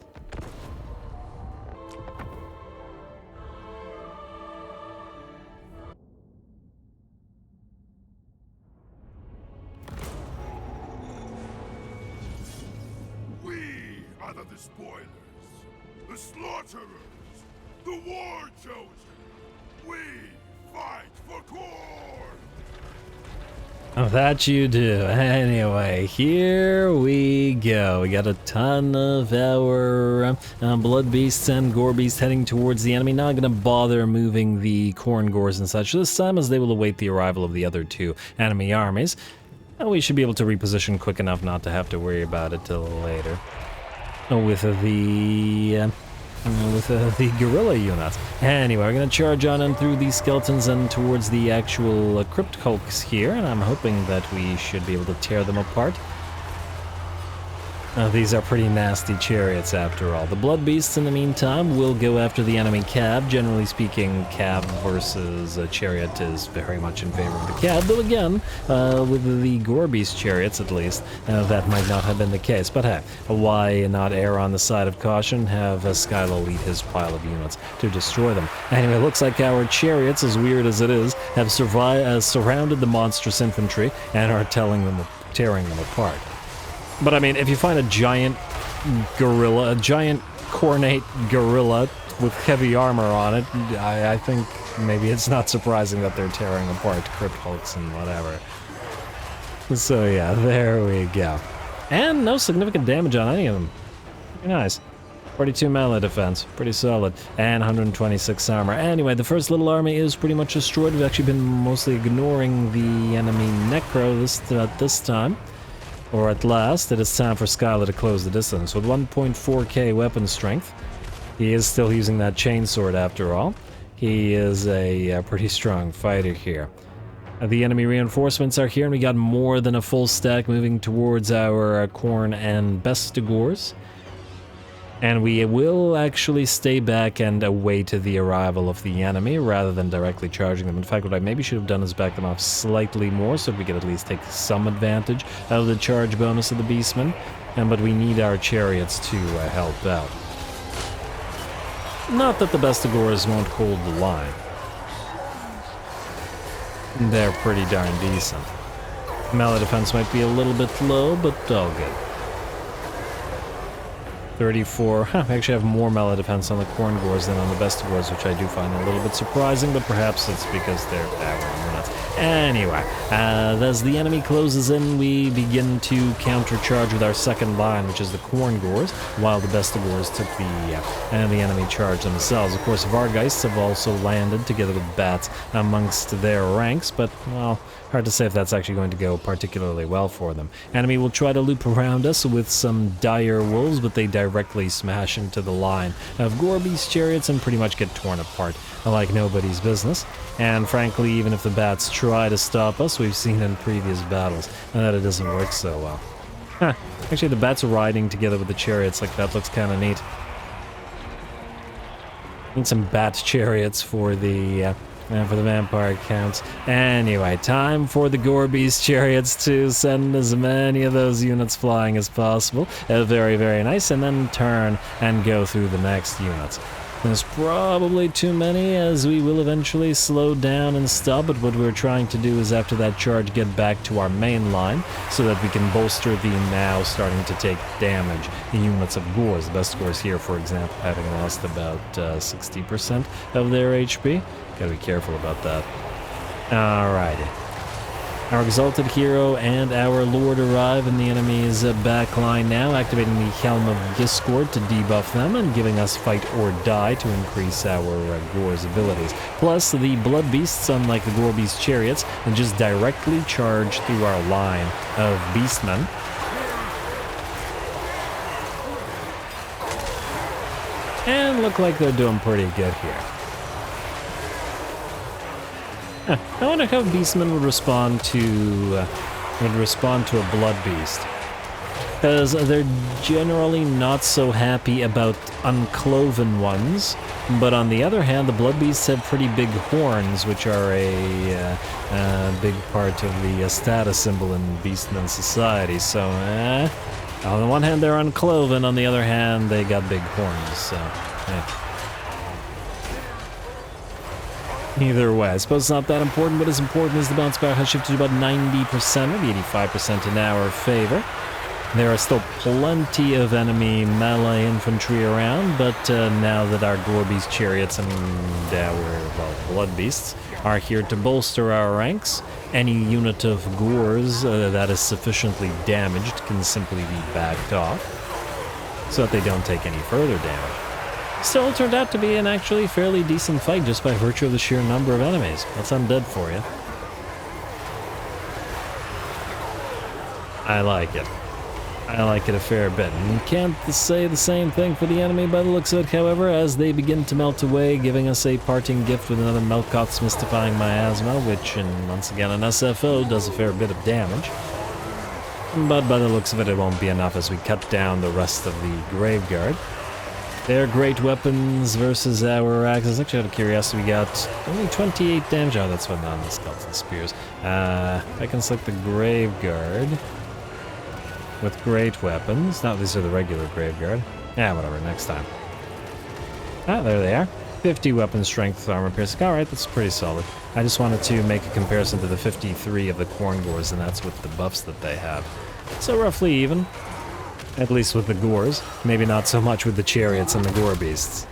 We are the despoilers, the slaughterers, the war chosen. We fight for Khorne. Oh, that you do. Anyway, here we go. We got a ton of our blood beasts and gore beasts heading towards the enemy. Not gonna bother moving the corn gores and such this time, as they will await the arrival of the other 2 enemy armies. And we should be able to reposition quick enough not to have to worry about it till later. With the guerrilla units. Anyway, we're going to charge on and through these skeletons and towards the actual crypt hulks here, and I'm hoping that we should be able to tear them apart. These are pretty nasty chariots after all. The blood beasts in the meantime will go after the enemy cab. Generally speaking, cab versus a chariot is very much in favor of the cab, though again, with the gore beast chariots at least, that might not have been the case. But hey, why not err on the side of caution, have Skylo lead his pile of units to destroy them. Anyway, it looks like our chariots, as weird as it is, have surrounded the monstrous infantry and are tearing them apart. But I mean, if you find a giant gorilla, a giant cornate gorilla with heavy armor on it, I think maybe it's not surprising that they're tearing apart crypt hulks and whatever. So yeah, there we go. And no significant damage on any of them. Pretty nice. 42 melee defense, pretty solid, and 126 armor. Anyway, the first little army is pretty much destroyed. We've actually been mostly ignoring the enemy Necro this time. Or at last, it is time for Skylar to close the distance. With 1.4k weapon strength, he is still using that chainsword after all. He is a pretty strong fighter here. The enemy reinforcements are here, and we got more than a full stack moving towards our Khorne and Bestigors. And we will actually stay back and await the arrival of the enemy rather than directly charging them. In fact, what I maybe should have done is back them off slightly more so we could at least take some advantage out of the charge bonus of the beastmen. But we need our chariots to help out. Not that the Bestigors won't hold the line. They're pretty darn decent. Melee defense might be a little bit low, but all good. 34. I actually have more melee defense on the corn gores than on the Bestigors, which I do find a little bit surprising, but perhaps it's because they're power units. Anyway, as the enemy closes in, we begin to countercharge with our second line, which is the corn gores, while the Bestigors took the enemy charge themselves. Of course, Vargeists have also landed together with bats amongst their ranks, but, well, hard to say if that's actually going to go particularly well for them. Enemy will try to loop around us with some dire wolves, but they directly smash into the line of Gorby's chariots and pretty much get torn apart like nobody's business. And frankly, even if the bats try to stop us, we've seen in previous battles that it doesn't work so well. Actually, the bats riding together with the chariots like that looks kind of neat. Need some bat chariots for the vampire counts. Anyway, time for the Gorby's chariots to send as many of those units flying as possible. Very, very nice. And then turn and go through the next units. There's probably too many, as we will eventually slow down and stop, but what we're trying to do is after that charge get back to our main line so that we can bolster the now starting to take damage units of gores. The best gores here, for example, having lost about 60% of their HP. Gotta be careful about that. Alrighty. Our exalted hero and our lord arrive in the enemy's back line now, activating the Helm of Discord to debuff them and giving us fight or die to increase our Gore's abilities. Plus, the blood beasts, unlike the Gore Beast chariots, and just directly charge through our line of beastmen. And look like they're doing pretty good here. I wonder how Beastmen would respond to a blood beast. because they're generally not so happy about uncloven ones. But on the other hand, the blood beasts have pretty big horns, which are a big part of the status symbol in beastman society. So, on the one hand, they're uncloven. On the other hand, they got big horns. So, either way, I suppose it's not that important. What is important is the bounce back has shifted to about 90%, maybe 85% in our favor. There are still plenty of enemy melee infantry around, but now that our gore beast chariots and our blood beasts are here to bolster our ranks, any unit of gores that is sufficiently damaged can simply be backed off, so that they don't take any further damage. Still, it turned out to be an actually fairly decent fight just by virtue of the sheer number of enemies. That's undead for you. I like it. I like it a fair bit. And can't say the same thing for the enemy by the looks of it, however, as they begin to melt away, giving us a parting gift with another Melkoth's Mystifying Miasma, which, and once again, an SFO does a fair bit of damage. But by the looks of it, it won't be enough as we cut down the rest of the Graveguard. Their great weapons versus our axes. Actually, out of curiosity, we got only 28 damage. Oh, that's what on the skeleton spears. I can select the Graveguard with great weapons. No, these are the regular Graveguard. Yeah, whatever, next time. Ah, there they are. 50 weapon strength, armor piercing. Alright, that's pretty solid. I just wanted to make a comparison to the 53 of the Khorne gores, and that's with the buffs that they have. So roughly even. At least with the gores. Maybe not so much with the chariots and the gore beasts.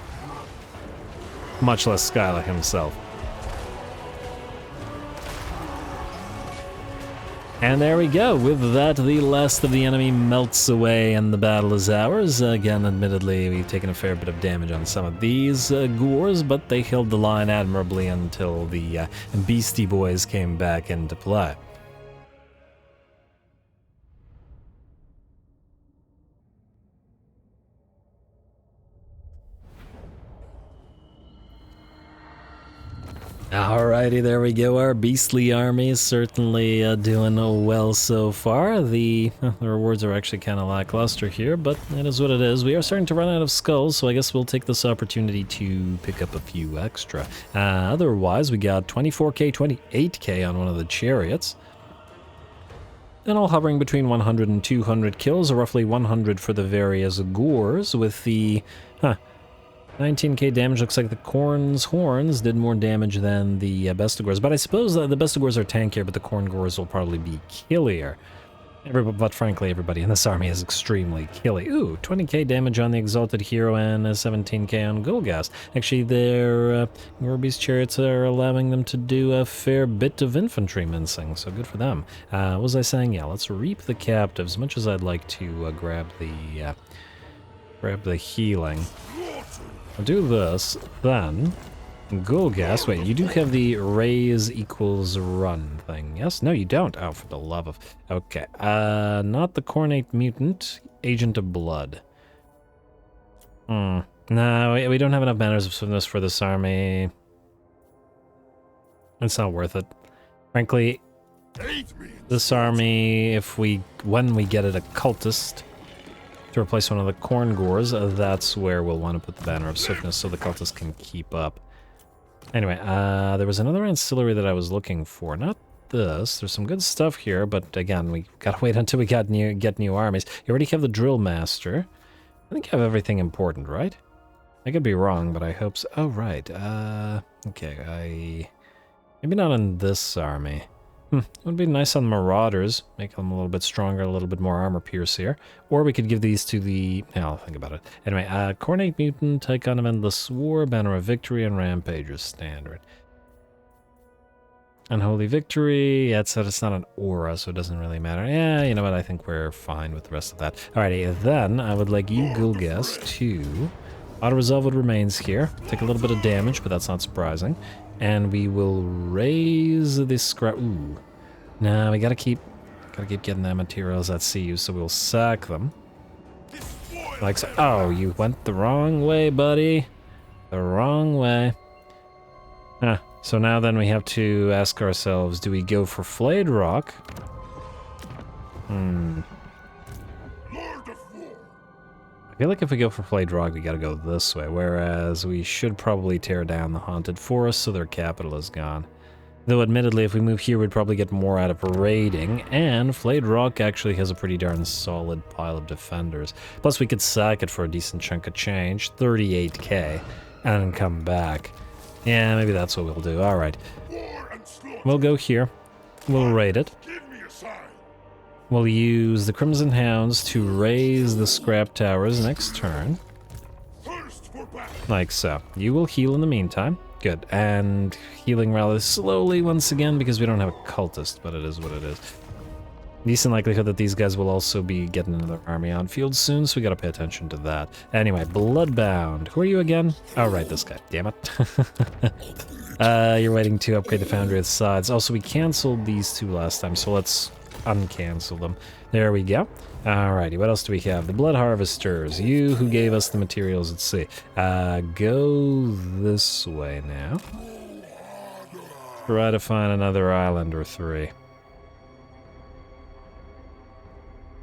Much less Skyla himself. And there we go. With that, the last of the enemy melts away and the battle is ours. Again, admittedly, we've taken a fair bit of damage on some of these gores, but they held the line admirably until the Beastie Boys came back into play. Alrighty, there we go. Our beastly army is certainly doing well so far. The rewards are actually kind of lackluster here, but it is what it is. We are starting to run out of skulls, so I guess we'll take this opportunity to pick up a few extra. Otherwise, we got 24k, 28k on one of the chariots. And all hovering between 100 and 200 kills, or roughly 100 for the various gores, with the... 19k damage. Looks like the Khorne's horns did more damage than the Bestigors, but I suppose the Bestigors are tankier, but the Khorne gores will probably be killier. But frankly, everybody in this army is extremely killy. Ooh, 20k damage on the Exalted Hero and 17k on Gulgast. Actually, their Gorby's chariots are allowing them to do a fair bit of infantry mincing, so good for them. What was I saying? Yeah, let's reap the captives. As much as I'd like to grab the healing. I'll do this, then Gulgast. Wait, you do have the raise equals run thing, yes? No, you don't. Oh, for the love of... Okay, not the Cornate Mutant, Agent of Blood. No, we don't have enough manners of swiftness for this army. It's not worth it. Frankly, this army, when we get it a cultist to replace one of the Khorne gores, that's where we'll want to put the Banner of Swiftness so the cultists can keep up. Anyway, there was another ancillary that I was looking for. Not this. There's some good stuff here, but again, we gotta wait until we get new armies. You already have the Drill Master. I think I have everything important, right? I could be wrong, but I hope so. Oh, right. Okay, maybe not in this army. It would be nice on Marauders, make them a little bit stronger, a little bit more armor pierce here. Or we could give these to the... Yeah, I'll think about it. Anyway, Cornate Mutant, Icon of Endless War, Banner of Victory, and Rampager's Standard. Unholy Victory, yeah, it's not an aura, so it doesn't really matter. Yeah, you know what, I think we're fine with the rest of that. Alrighty, then I would like you, Gulgast, to... Auto-resolve what remains here. Take a little bit of damage, but that's not surprising. And we will raise this scrap. Ooh. Nah, we gotta keep getting that materials at CU, so we'll sack them. Like so. Oh, you went the wrong way, buddy. The wrong way. So now then we have to ask ourselves, do we go for Flayed Rock? I feel like if we go for Flayed Rock, we gotta go this way, whereas we should probably tear down the Haunted Forest so their capital is gone. Though admittedly, if we move here, we'd probably get more out of raiding, and Flayed Rock actually has a pretty darn solid pile of defenders. Plus, we could sack it for a decent chunk of change, 38k, and then come back. Yeah, maybe that's what we'll do. Alright. We'll go here. We'll raid it. We'll use the Crimson Hounds to raise the Scrap Towers next turn. Like so. You will heal in the meantime. Good. And healing rather slowly once again because we don't have a cultist, but it is what it is. Decent likelihood that these guys will also be getting another army on field soon, so we gotta pay attention to that. Anyway, Bloodbound. Who are you again? Oh, right, this guy. Damn it. You're waiting to upgrade the Foundry of the Sides. Also, we canceled these two last time, so let's uncancel them. There we go. Alrighty, what else do we have? The Blood Harvesters. You who gave us the materials at sea. Go this way now. Try to find another island or three.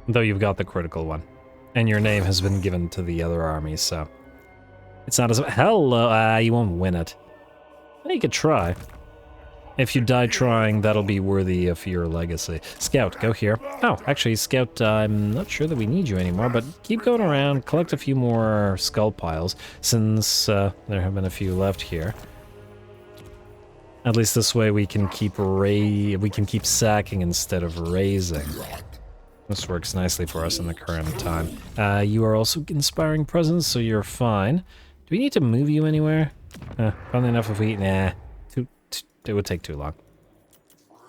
Though you've got the critical one. And your name has been given to the other army, so... It's not as... Hello! You won't win it. Well, you could try. If you die trying, that'll be worthy of your legacy. Scout, go here. Oh, actually, Scout, I'm not sure that we need you anymore, but keep going around, collect a few more skull piles, since there have been a few left here. At least this way we can keep sacking instead of raising. This works nicely for us in the current time. You are also inspiring presence, so you're fine. Do we need to move you anywhere? Funnily enough, if we... Nah. It would take too long.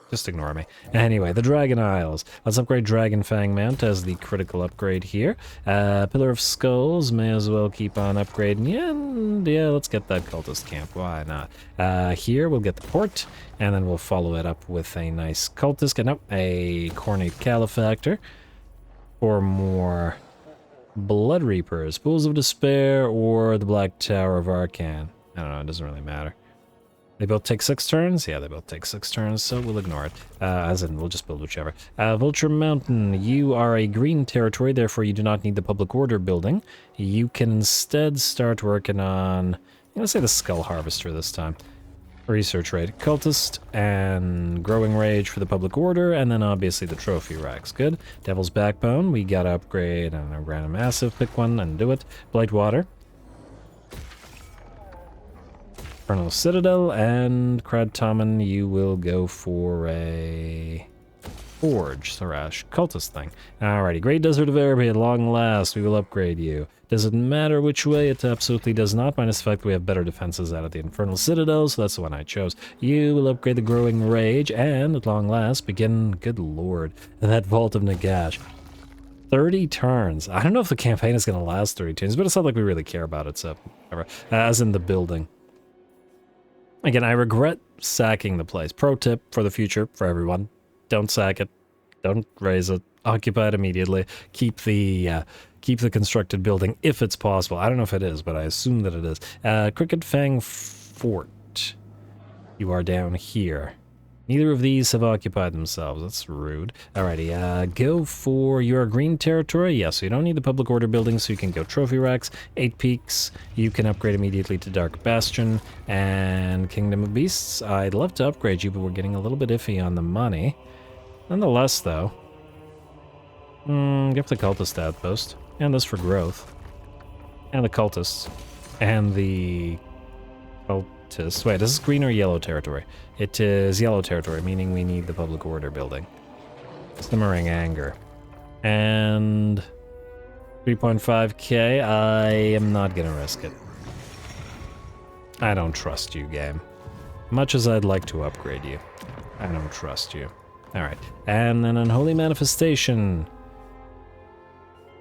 Just ignore me. Anyway, the Dragon Isles. Let's upgrade Dragon Fang Mount as the critical upgrade here. Pillar of Skulls, may as well keep on upgrading. Yeah, let's get that cultist camp. Why not? Here, we'll get the port, and then we'll follow it up with a nice cultist. No, a Cornate Calefactor. For more Blood Reapers, Pools of Despair, or the Black Tower of Arcan. I don't know, it doesn't really matter. They both take 6 turns? Yeah, they both take 6 turns, so we'll ignore it. As in, we'll just build whichever. Vulture Mountain, you are a green territory, therefore you do not need the public order building. You can instead start working on, I'm gonna say the Skull Harvester this time. Research Raid, Cultist, and Growing Rage for the public order, and then obviously the trophy racks. Good. Devil's Backbone, we gotta upgrade, I don't know, Grand Massive, pick one and do it. Blightwater. Infernal Citadel, and Kradtamen, you will go for a Forge, Sarash, Cultist thing. Alrighty, Great Desert of Araby, at long last, we will upgrade you. Does it matter which way? It absolutely does not, minus the fact that we have better defenses out of the Infernal Citadel, so that's the one I chose. You will upgrade the Growing Rage, and at long last, begin, good lord, that Vault of Nagash. 30 turns. I don't know if the campaign is going to last 30 turns, but it's not like we really care about it, so whatever. As in the building. Again, I regret sacking the place. Pro tip for the future, for everyone. Don't sack it. Don't raise it. Occupy it immediately. Keep the constructed building if it's possible. I don't know if it is, but I assume that it is. Crooked Fang Fort. You are down here. Neither of these have occupied themselves. That's rude. Alrighty, go for your green territory. Yeah, so you don't need the public order building, so you can go trophy racks, 8 peaks. You can upgrade immediately to Dark Bastion and Kingdom of Beasts. I'd love to upgrade you, but we're getting a little bit iffy on the money. Nonetheless, though, give the cultist outpost, and this for growth, and the cultists, and the cultists. Wait, is this green or yellow territory? It is yellow territory, meaning we need the public order building. Simmering Anger. And 3.5k, I am not gonna risk it. I don't trust you, game. Much as I'd like to upgrade you, I don't trust you. Alright, and then Unholy Manifestation.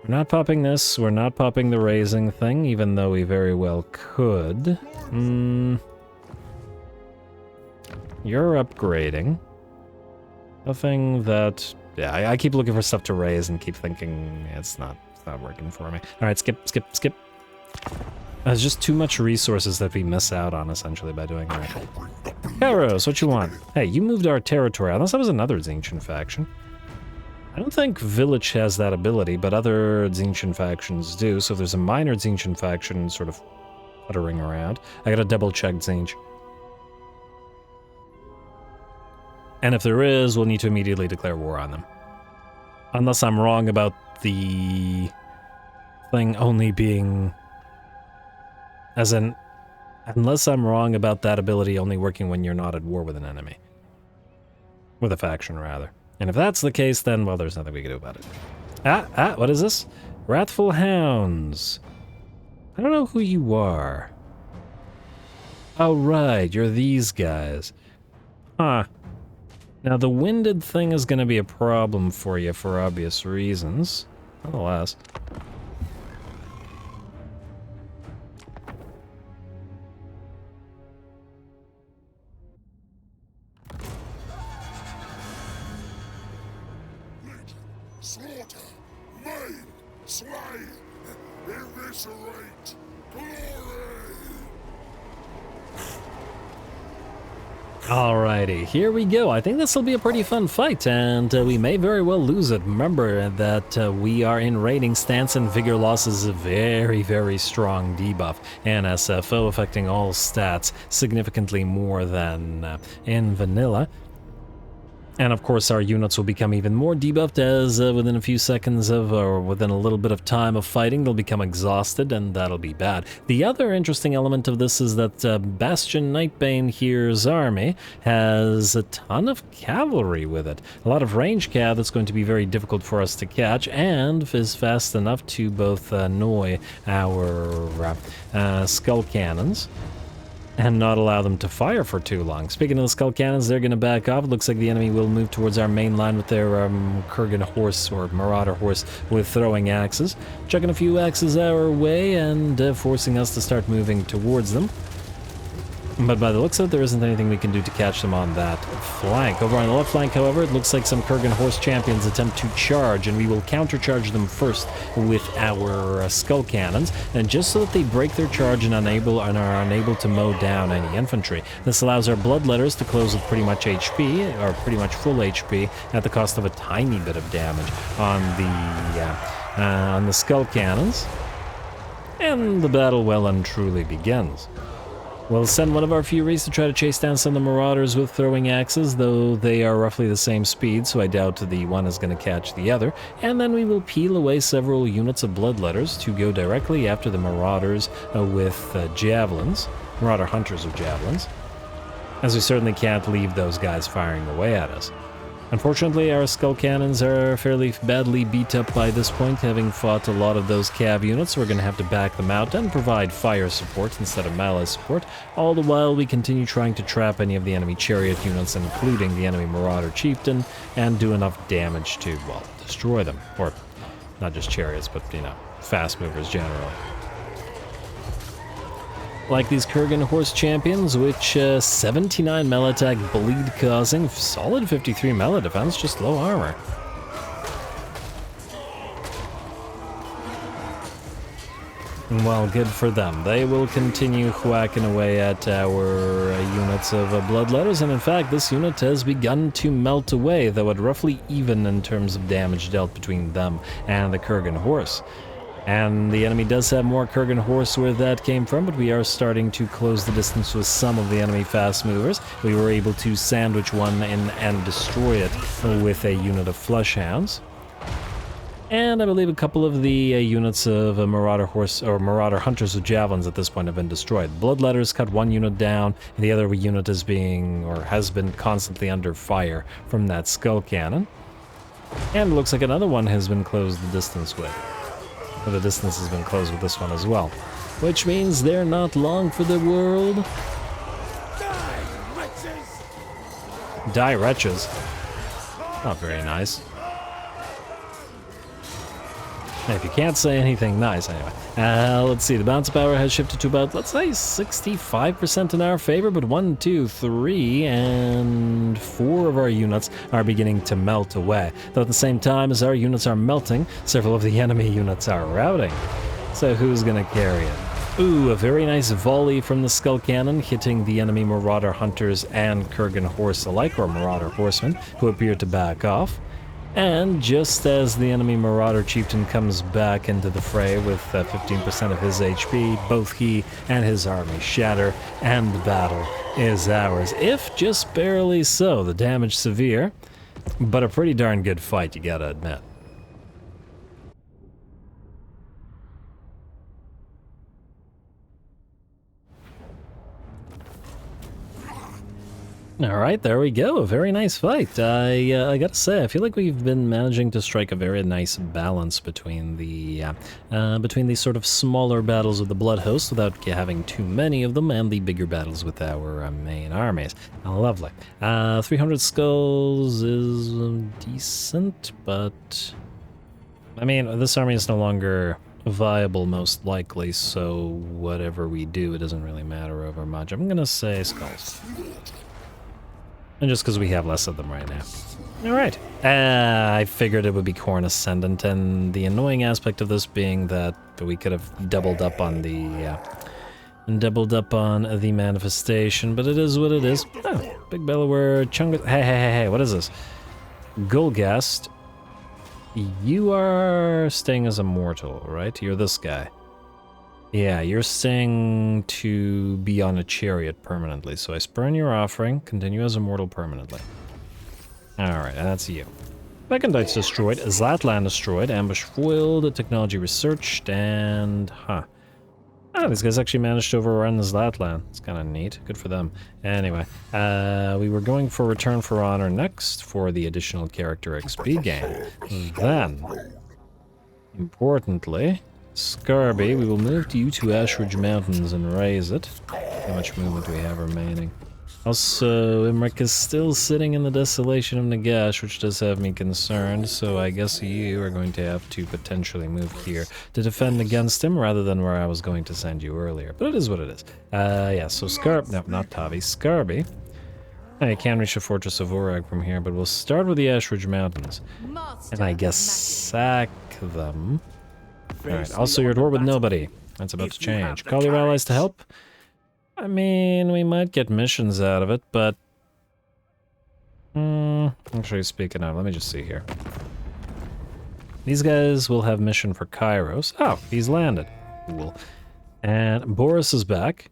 We're not popping this, we're not popping the raising thing, even though we very well could. You're upgrading. Nothing that... Yeah, I keep looking for stuff to raise and keep thinking it's not working for me. Alright, skip. There's just too much resources that we miss out on, essentially, by doing that. Kairos, what you want? Hey, you moved our territory, unless that was another ancient faction. I don't think Village has that ability, but other Tzeentch factions do, so if there's a minor Tzeentch faction sort of puttering around, I gotta double check Tzeentch. And if there is, we'll need to immediately declare war on them. Unless I'm wrong about the thing only being... As in... Unless I'm wrong about that ability only working when you're not at war with an enemy. With a faction, rather. And if that's the case, then, well, there's nothing we can do about it. What is this? Wrathful Hounds. I don't know who you are. Oh, right, you're these guys. Huh. Now, the winded thing is going to be a problem for you for obvious reasons. Nonetheless. Slaughter, maim, slay, eviscerate, glory! Alrighty, here we go. I think this will be a pretty fun fight, and we may very well lose it. Remember that we are in raiding stance, and vigor loss is a very, very strong debuff, and SFO affecting all stats significantly more than in vanilla. And of course our units will become even more debuffed as within a few seconds of, or within a little bit of time of fighting, they'll become exhausted, and that'll be bad. The other interesting element of this is that Bastion Nightbane here's army has a ton of cavalry with it. A lot of range cav that's going to be very difficult for us to catch, and is fast enough to both annoy our skull cannons and not allow them to fire for too long. Speaking of the skull cannons, they're going to back off. It looks like the enemy will move towards our main line with their Kurgan horse or Marauder horse with throwing axes. Chucking a few axes our way and forcing us to start moving towards them. But by the looks of it, there isn't anything we can do to catch them on that flank. Over on the left flank, however, it looks like some Kurgan horse champions attempt to charge, and we will countercharge them first with our skull cannons, and just so that they break their charge and are unable to mow down any infantry. This allows our bloodletters to close with pretty much HP, or pretty much full HP, at the cost of a tiny bit of damage on the skull cannons, and the battle well and truly begins. We'll send one of our Furies to try to chase down some of the Marauders with throwing axes, though they are roughly the same speed, so I doubt the one is going to catch the other. And then we will peel away several units of Bloodletters to go directly after the Marauders with Javelins, Marauder Hunters with Javelins, as we certainly can't leave those guys firing away at us. Unfortunately, our skull cannons are fairly badly beat up by this point, having fought a lot of those cav units, so we're going to have to back them out and provide fire support instead of melee support. All the while, we continue trying to trap any of the enemy chariot units, including the enemy Marauder Chieftain, and do enough damage to, well, destroy them. Or, not just chariots, but, you know, fast movers generally. Like these Kurgan horse champions, which 79 melee attack bleed causing, solid 53 melee defense, just low armor. Well, good for them. They will continue whacking away at our units of bloodletters, and in fact, this unit has begun to melt away, though at roughly even in terms of damage dealt between them and the Kurgan horse. And the enemy does have more Kurgan horse where that came from, but we are starting to close the distance with some of the enemy fast movers. We were able to sandwich one in and destroy it with a unit of flush hounds. And I believe a couple of the units of Marauder horse or Marauder hunters with javelins at this point have been destroyed. Bloodletters cut one unit down, and the other unit is being, or has been constantly under fire from that skull cannon. And it looks like another one has been closed the distance with. The distance has been closed with this one as well, which means they're not long for the world. Die, wretches! Die, wretches. Not very nice. If you can't say anything nice, anyway. Let's see, the bounce power has shifted to about, let's say, 65% in our favor, but 1, 2, 3, and 4 of our units are beginning to melt away. Though at the same time as our units are melting, several of the enemy units are routing. So who's gonna carry it? Ooh, a very nice volley from the skull cannon, hitting the enemy Marauder hunters and Kurgan horse alike, or Marauder horsemen, who appear to back off. And just as the enemy Marauder Chieftain comes back into the fray with 15% of his HP, both he and his army shatter, and the battle is ours. If just barely so, the damage severe, but a pretty darn good fight, you gotta admit. Alright, there we go. A very nice fight. I gotta say, I feel like we've been managing to strike a very nice balance between the sort of smaller battles with the Blood Host without having too many of them, and the bigger battles with our main armies. Lovely. 300 skulls is decent, but... I mean, this army is no longer viable, most likely, so whatever we do, it doesn't really matter over much. I'm gonna say skulls. And just because we have less of them right now. Alright. I figured it would be Khorne Ascendant, and the annoying aspect of this being that we could have doubled up on the manifestation, but it is what it is. Oh, Big Bellower, Chungus. Hey, what is this? Golgast. You are staying as Immortal, right? You're this guy. Yeah, you're staying to be on a chariot permanently, so I spurn your offering, continue as Immortal permanently. Alright, that's you. Recondite's destroyed, Zlatland destroyed, Ambush foiled, technology researched, and... these guys actually managed to overrun the Zlatland. It's kind of neat. Good for them. Anyway, we were going for Return for Honor next for the additional character XP gain. Then, importantly... Skarby, we will move you to Ashridge Mountains and raise it. How much movement do we have remaining? Also, Imric is still sitting in the Desolation of Nagash, which does have me concerned, so I guess you are going to have to potentially move here to defend against him, rather than where I was going to send you earlier. But it is what it is. Yeah, so no, not Tavi, Skarby. I can reach the Fortress of Orag from here, but we'll start with the Ashridge Mountains. And I guess sack them. Alright, also you're at war with nobody. That's about to change. Call your allies to help? I mean, we might get missions out of it, but... actually, speaking of, let me just see here. These guys will have mission for Kairos. Oh, he's landed. Cool. And Boris is back.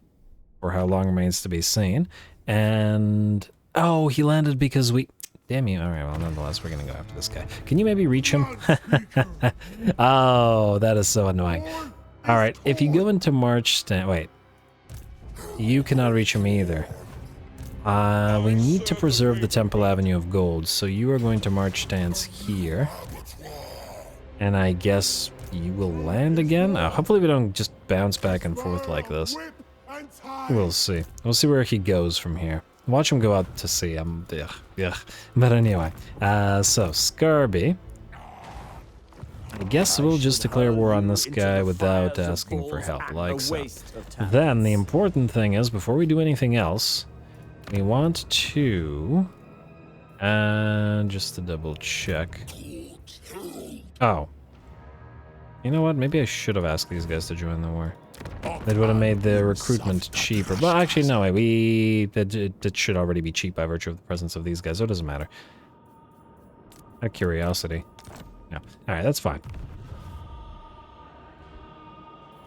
For how long remains to be seen. And... oh, he landed because we... damn you. Alright, well, nonetheless, we're gonna go after this guy. Can you maybe reach him? Oh, that is so annoying. Alright, if you go into March stand... wait. You cannot reach him either. We need to preserve the Temple Avenue of Gold, so you are going to March stance here. And I guess you will land again? Hopefully we don't just bounce back and forth like this. We'll see. We'll see where he goes from here. Watch him go out to sea. But anyway, so Skarby. I guess we'll just declare war on this guy without asking for help, like so. Then the important thing is, before we do anything else, we want to... just to double check. Oh. You know what? Maybe I should have asked these guys to join the war. That would have made the recruitment cheaper. But actually, no, that should already be cheap by virtue of the presence of these guys, so it doesn't matter. Out of curiosity. No. Alright, that's fine.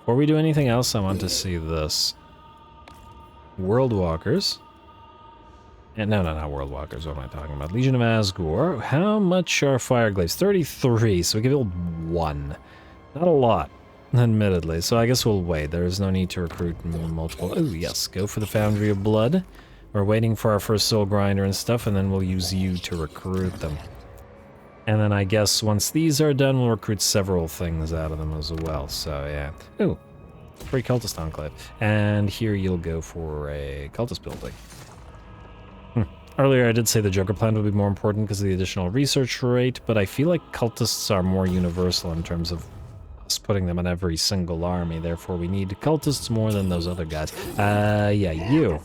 Before we do anything else, I want to see this. World Walkers. And no, not World Walkers, what am I talking about? Legion of Asgore. How much are Fireglaves? 33, so we give it 1. Not a lot. Admittedly, so I guess we'll wait. There is no need to recruit multiple. Oh yes, go for the Foundry of Blood. We're waiting for our first Soul Grinder and stuff, and then we'll use you to recruit them. And then I guess once these are done, we'll recruit several things out of them as well, so yeah. Ooh, free Cultist Enclave. And here you'll go for a Cultist building. Earlier I did say the Joker Plant would be more important because of the additional research rate, but I feel like Cultists are more universal in terms of us putting them on every single army, therefore we need Cultists more than those other guys. Yeah, you.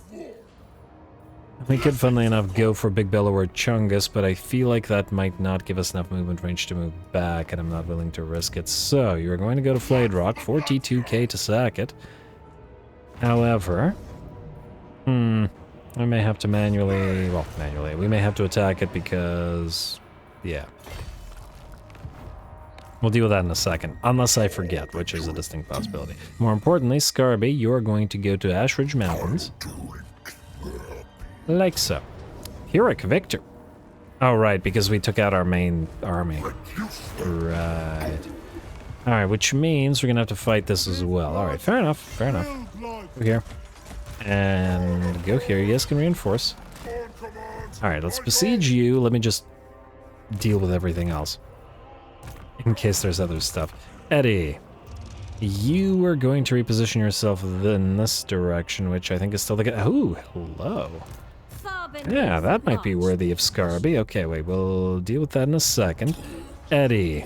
We could, funnily enough, go for Big Bellower Chungus, but I feel like that might not give us enough movement range to move back, and I'm not willing to risk it. So, you're going to go to Flayed Rock, 42k to sack it. However, we may have to manually, we may have to attack it because, yeah. We'll deal with that in a second, unless I forget, which is a distinct possibility. More importantly, Skarby, you're going to go to Ashridge Mountains. Like so. Heroic Victor. Oh, right, because we took out our main army. Right. Alright, which means we're gonna have to fight this as well. Alright, fair enough, fair enough. Go here. And go here. You guys can reinforce. Alright, let's besiege you. Let me just deal with everything else. In case there's other stuff. Eddie, you are going to reposition yourself in this direction, which I think is still the... Ooh, hello. Yeah, that might be worthy of Skarby. Okay, wait, we'll deal with that in a second. Eddie,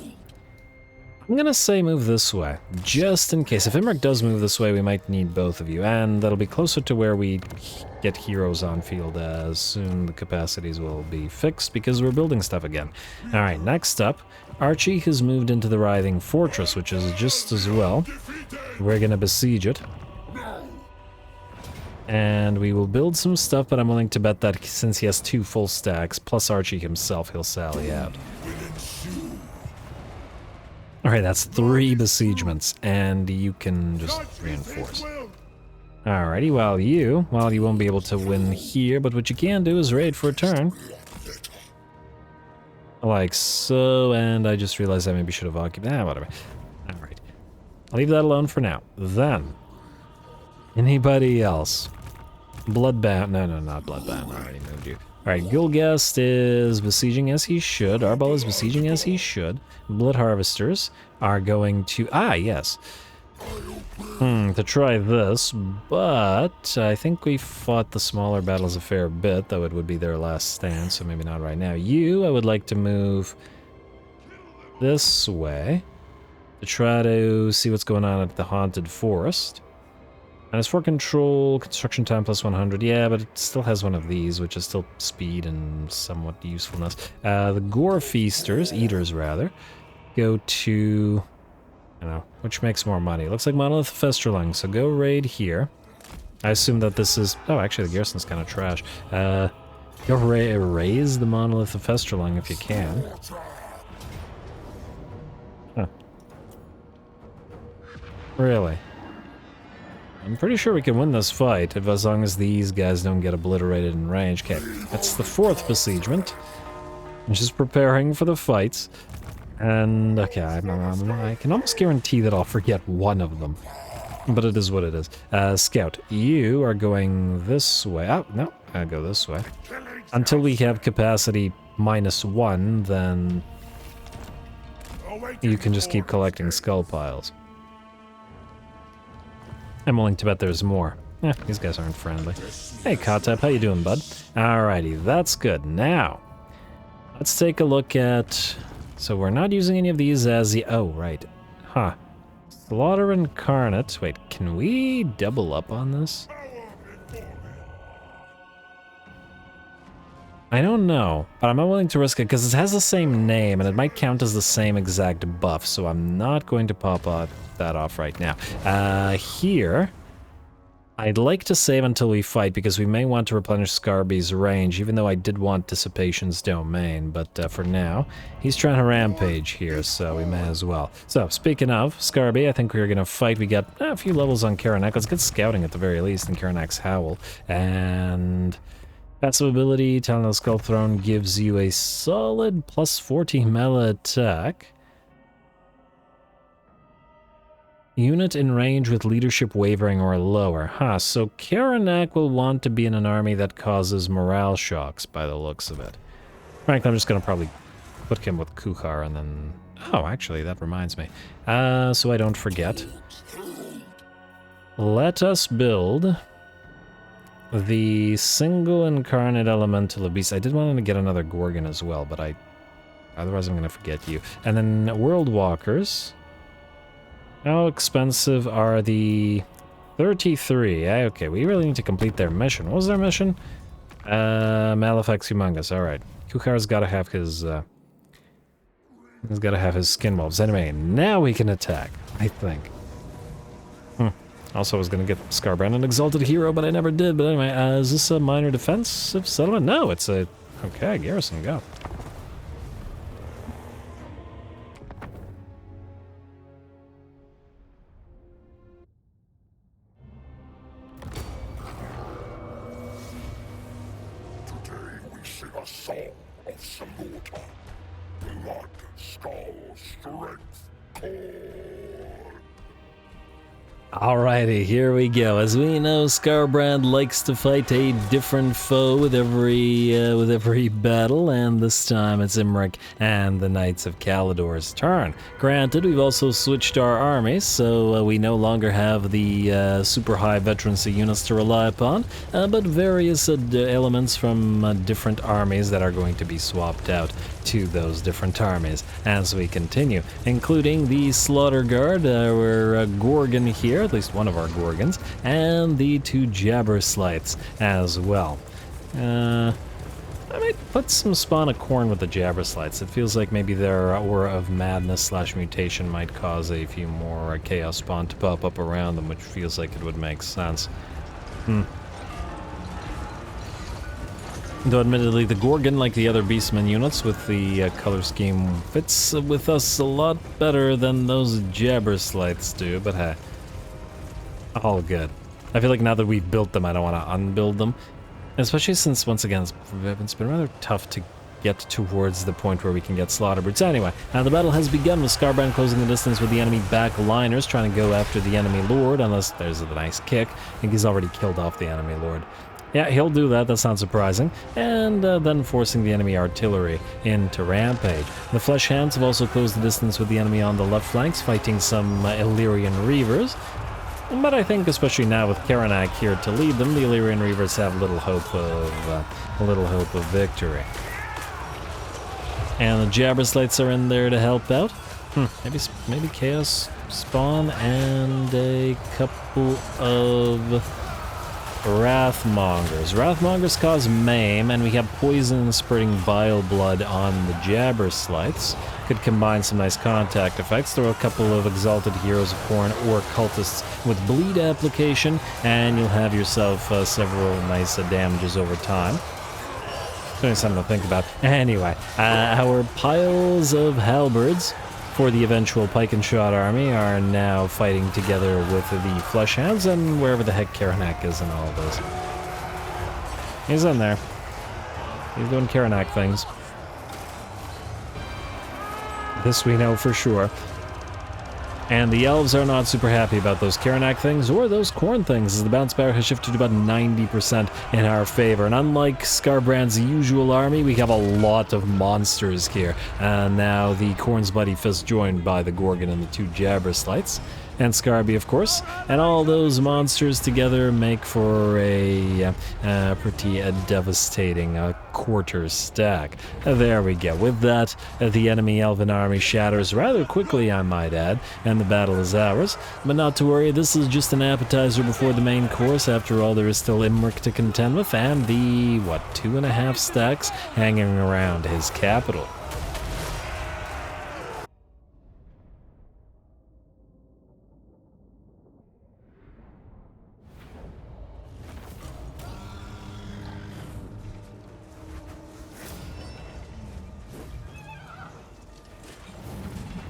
I'm gonna say move this way, just in case. If Imric does move this way, we might need both of you, and that'll be closer to where we get heroes on field as soon the capacities will be fixed, because we're building stuff again. Alright, next up, Archie has moved into the Writhing Fortress, which is just as well. We're gonna besiege it. And we will build some stuff, but I'm willing to bet that since he has 2 full stacks, plus Archie himself, he'll sally out. Alright, that's 3 besiegements, and you can just reinforce. Alrighty, while you won't be able to win here, but what you can do is raid for a turn. Like so, and I just realized I maybe should have occupied... whatever. Alright. I'll leave that alone for now. Then, anybody else? Bloodbound... No, not Bloodbound. I already moved you. Alright, Gilgast is besieging as he should. Arbol is besieging as he should. Blood Harvesters are going to... Ah, yes. To try this, but I think we fought the smaller battles a fair bit, though it would be their last stand, so maybe not right now. You, I would like to move this way to try to see what's going on at the Haunted Forest. And as for control, construction time plus 100, yeah, but it still has one of these, which is still speed and somewhat usefulness. The Gore Feasters, Eaters rather, go to... I don't know, which makes more money. Looks like Monolith of Festerling, so go raid here. I assume that this is... Oh, actually, the garrison's kind of trash. Go raise the Monolith of Festerling if you can. Huh. Really? I'm pretty sure we can win this fight, if as long as these guys don't get obliterated in range. Okay, that's the 4th besiegement. I'm just preparing for the fights. And, okay, I can almost guarantee that I'll forget one of them. But it is what it is. Scout, you are going this way. Oh, no, I'll go this way. Until we have capacity -1, then you can just keep collecting skull piles. I'm willing to bet there's more. These guys aren't friendly. Hey, Kotep, how you doing, bud? Alrighty, that's good. Now, let's take a look at... So we're not using any of these as the... Oh, right. Huh. Slaughter Incarnate. Wait, can we double up on this? I don't know, but I'm not willing to risk it because it has the same name and it might count as the same exact buff, so I'm not going to pop that off right now. Here, I'd like to save until we fight because we may want to replenish Skarby's range, even though I did want Dissipation's domain, but for now, he's trying to rampage here, so we may as well. So, speaking of Skarby, I think we're going to fight. We got a few levels on Karanak. Let's get scouting at the very least in Karanak's Howl, and... Passive ability, Talon of the Skull Throne gives you a solid plus 14 melee attack. Unit in range with leadership wavering or lower. Huh, so Karanak will want to be in an army that causes morale shocks by the looks of it. Frankly, I'm just going to probably put him with Kuchar and then... Oh, actually, that reminds me. So I don't forget. Let us build... the single incarnate elemental beast. I did want to get another Gorgon as well, but otherwise I'm going to forget you. And then World Walkers. How expensive are the 33? Okay, we really need to complete their mission. What was their mission? Malefax Humongous. All right. Kukhar's got to have his he's got to have his skin wolves. Anyway, now we can attack, I think. Also, I was going to get Skarbrand an exalted hero, but I never did. But anyway, is this a minor defensive settlement? No, it's a... Okay, garrison, go. song of slaughter. Blood, skull, strength, core. Alrighty, here we go. As we know, Skarbrand likes to fight a different foe with every battle, and this time it's Imric and the Knights of Kalidor's turn. Granted, we've also switched our armies, so we no longer have the super high veterancy units to rely upon, but various elements from different armies that are going to be swapped out to those different armies as we continue, including the Slaughter Guard, our Gorgon here, at least one of our Gorgons, and the 2 Jabberslights as well. I might put some Spawn of Khorne with the Jabberslights. It feels like maybe their Aura of Madness / Mutation might cause a few more Chaos Spawn to pop up around them, which feels like it would make sense. Though admittedly, the Gorgon, like the other Beastman units with the color scheme, fits with us a lot better than those Jabberslights do, but hey. All good. I feel like now that we've built them, I don't want to unbuild them. Especially since, once again, it's been rather tough to get towards the point where we can get Slaughter Brutes. Anyway, the battle has begun with Skarbrand closing the distance with the enemy backliners, trying to go after the enemy lord, unless there's a nice kick. I think he's already killed off the enemy lord. Yeah, he'll do that, that's not surprising. And then forcing the enemy artillery into Rampage. The Flesh Hounds have also closed the distance with the enemy on the left flanks, fighting some Illyrian Reavers. But I think, especially now with Karanak here to lead them, the Illyrian Reavers have little hope of victory. And the Jabberslights are in there to help out. Maybe Chaos Spawn and a couple of Wrathmongers. Wrathmongers cause maim, and we have poison spurting bile blood on the Jabberslights. Could combine some nice contact effects. Throw a couple of exalted heroes of Khorne or cultists with bleed application, and you'll have yourself several nice damages over time. Doing something to think about. Anyway, our piles of halberds for the eventual pike and shot army are now fighting together with the Flesh Hounds and wherever the heck Karanak is in all of this. He's in there. He's doing Karanak things. This we know for sure. And the elves are not super happy about those Karanak things or those Khorne things, as the bounce power has shifted to about 90% in our favor. And unlike Skarbrand's usual army, we have a lot of monsters here. And now the Khorne's Bloody Fist joined by the Gorgon and the 2 Jabberslights. And Skarby, of course, and all those monsters together make for a pretty devastating quarter stack. There we go. With that, the enemy elven army shatters rather quickly, I might add, and the battle is ours. But not to worry, this is just an appetizer before the main course. After all, there is still Imric to contend with, and the, 2.5 stacks hanging around his capital.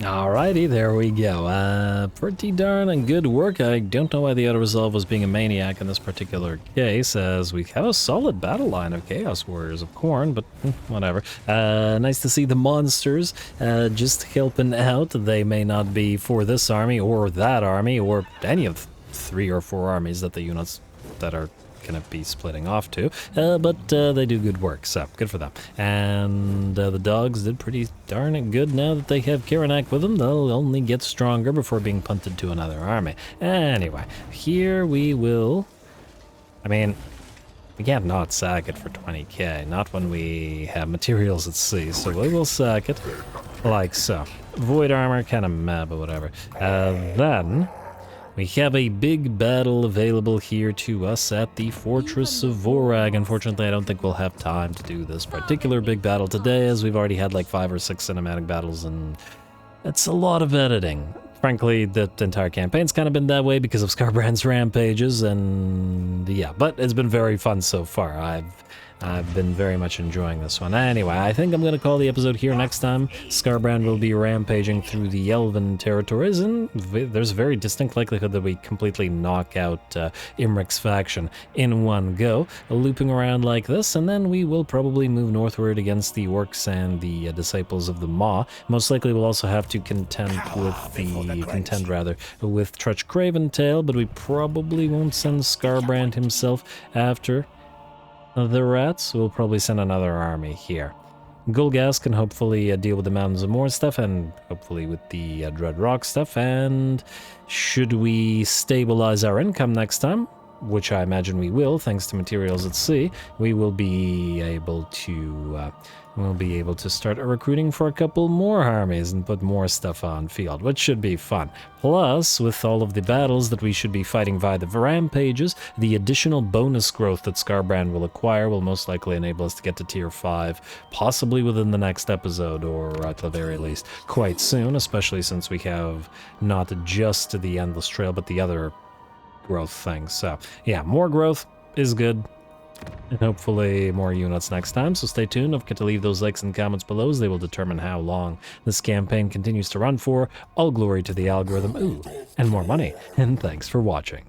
Alrighty, there we go. Pretty darn good work. I don't know why the auto-resolve was being a maniac in this particular case, as we have a solid battle line of Chaos Warriors of Khorne, but whatever. Nice to see the monsters just helping out. They may not be for this army, or that army, or any of 3 or 4 armies that the units that are gonna be splitting off to, but they do good work, so good for them. And the dogs did pretty darn good. Now that they have Karanak with them, they'll only get stronger before being punted to another army. Anyway, here we will, I mean, we can't not sack it for 20k, not when we have materials at sea, so we will sack it like so. Void armor, kind of meh, but whatever. Then we have a big battle available here to us at the Fortress of Vorag. Unfortunately, I don't think we'll have time to do this particular big battle today, as we've already had like 5 or 6 cinematic battles, and it's a lot of editing. Frankly, that entire campaign's kind of been that way because of Skarbrand's rampages, and yeah, but it's been very fun so far. I've been very much enjoying this one. Anyway, I think I'm going to call the episode here. Next time, Skarbrand will be rampaging through the Elven territories, and there's a very distinct likelihood that we completely knock out Imric's faction in one go, looping around like this, and then we will probably move northward against the Orcs and the Disciples of the Maw. Most likely we'll also have to contend with Trutch Craventail, but we probably won't send Skarbrand himself after the rats. We'll probably send another army here. Gulgas can hopefully deal with the Mountains of Moor stuff, and hopefully with the Dread Rock stuff, and should we stabilize our income next time, which I imagine we will, thanks to materials at sea, we will be able to start recruiting for a couple more armies and put more stuff on field, which should be fun. Plus, with all of the battles that we should be fighting via the rampages, the additional bonus growth that Skarbrand will acquire will most likely enable us to get to tier 5, possibly within the next episode, or at the very least quite soon, especially since we have not just the Endless Trail, but the other growth things. So yeah, more growth is good, and hopefully more units next time, so stay tuned. Don't forget to leave those likes and comments below, as they will determine how long this campaign continues to run for. All glory to the algorithm, ooh, and more money, and thanks for watching.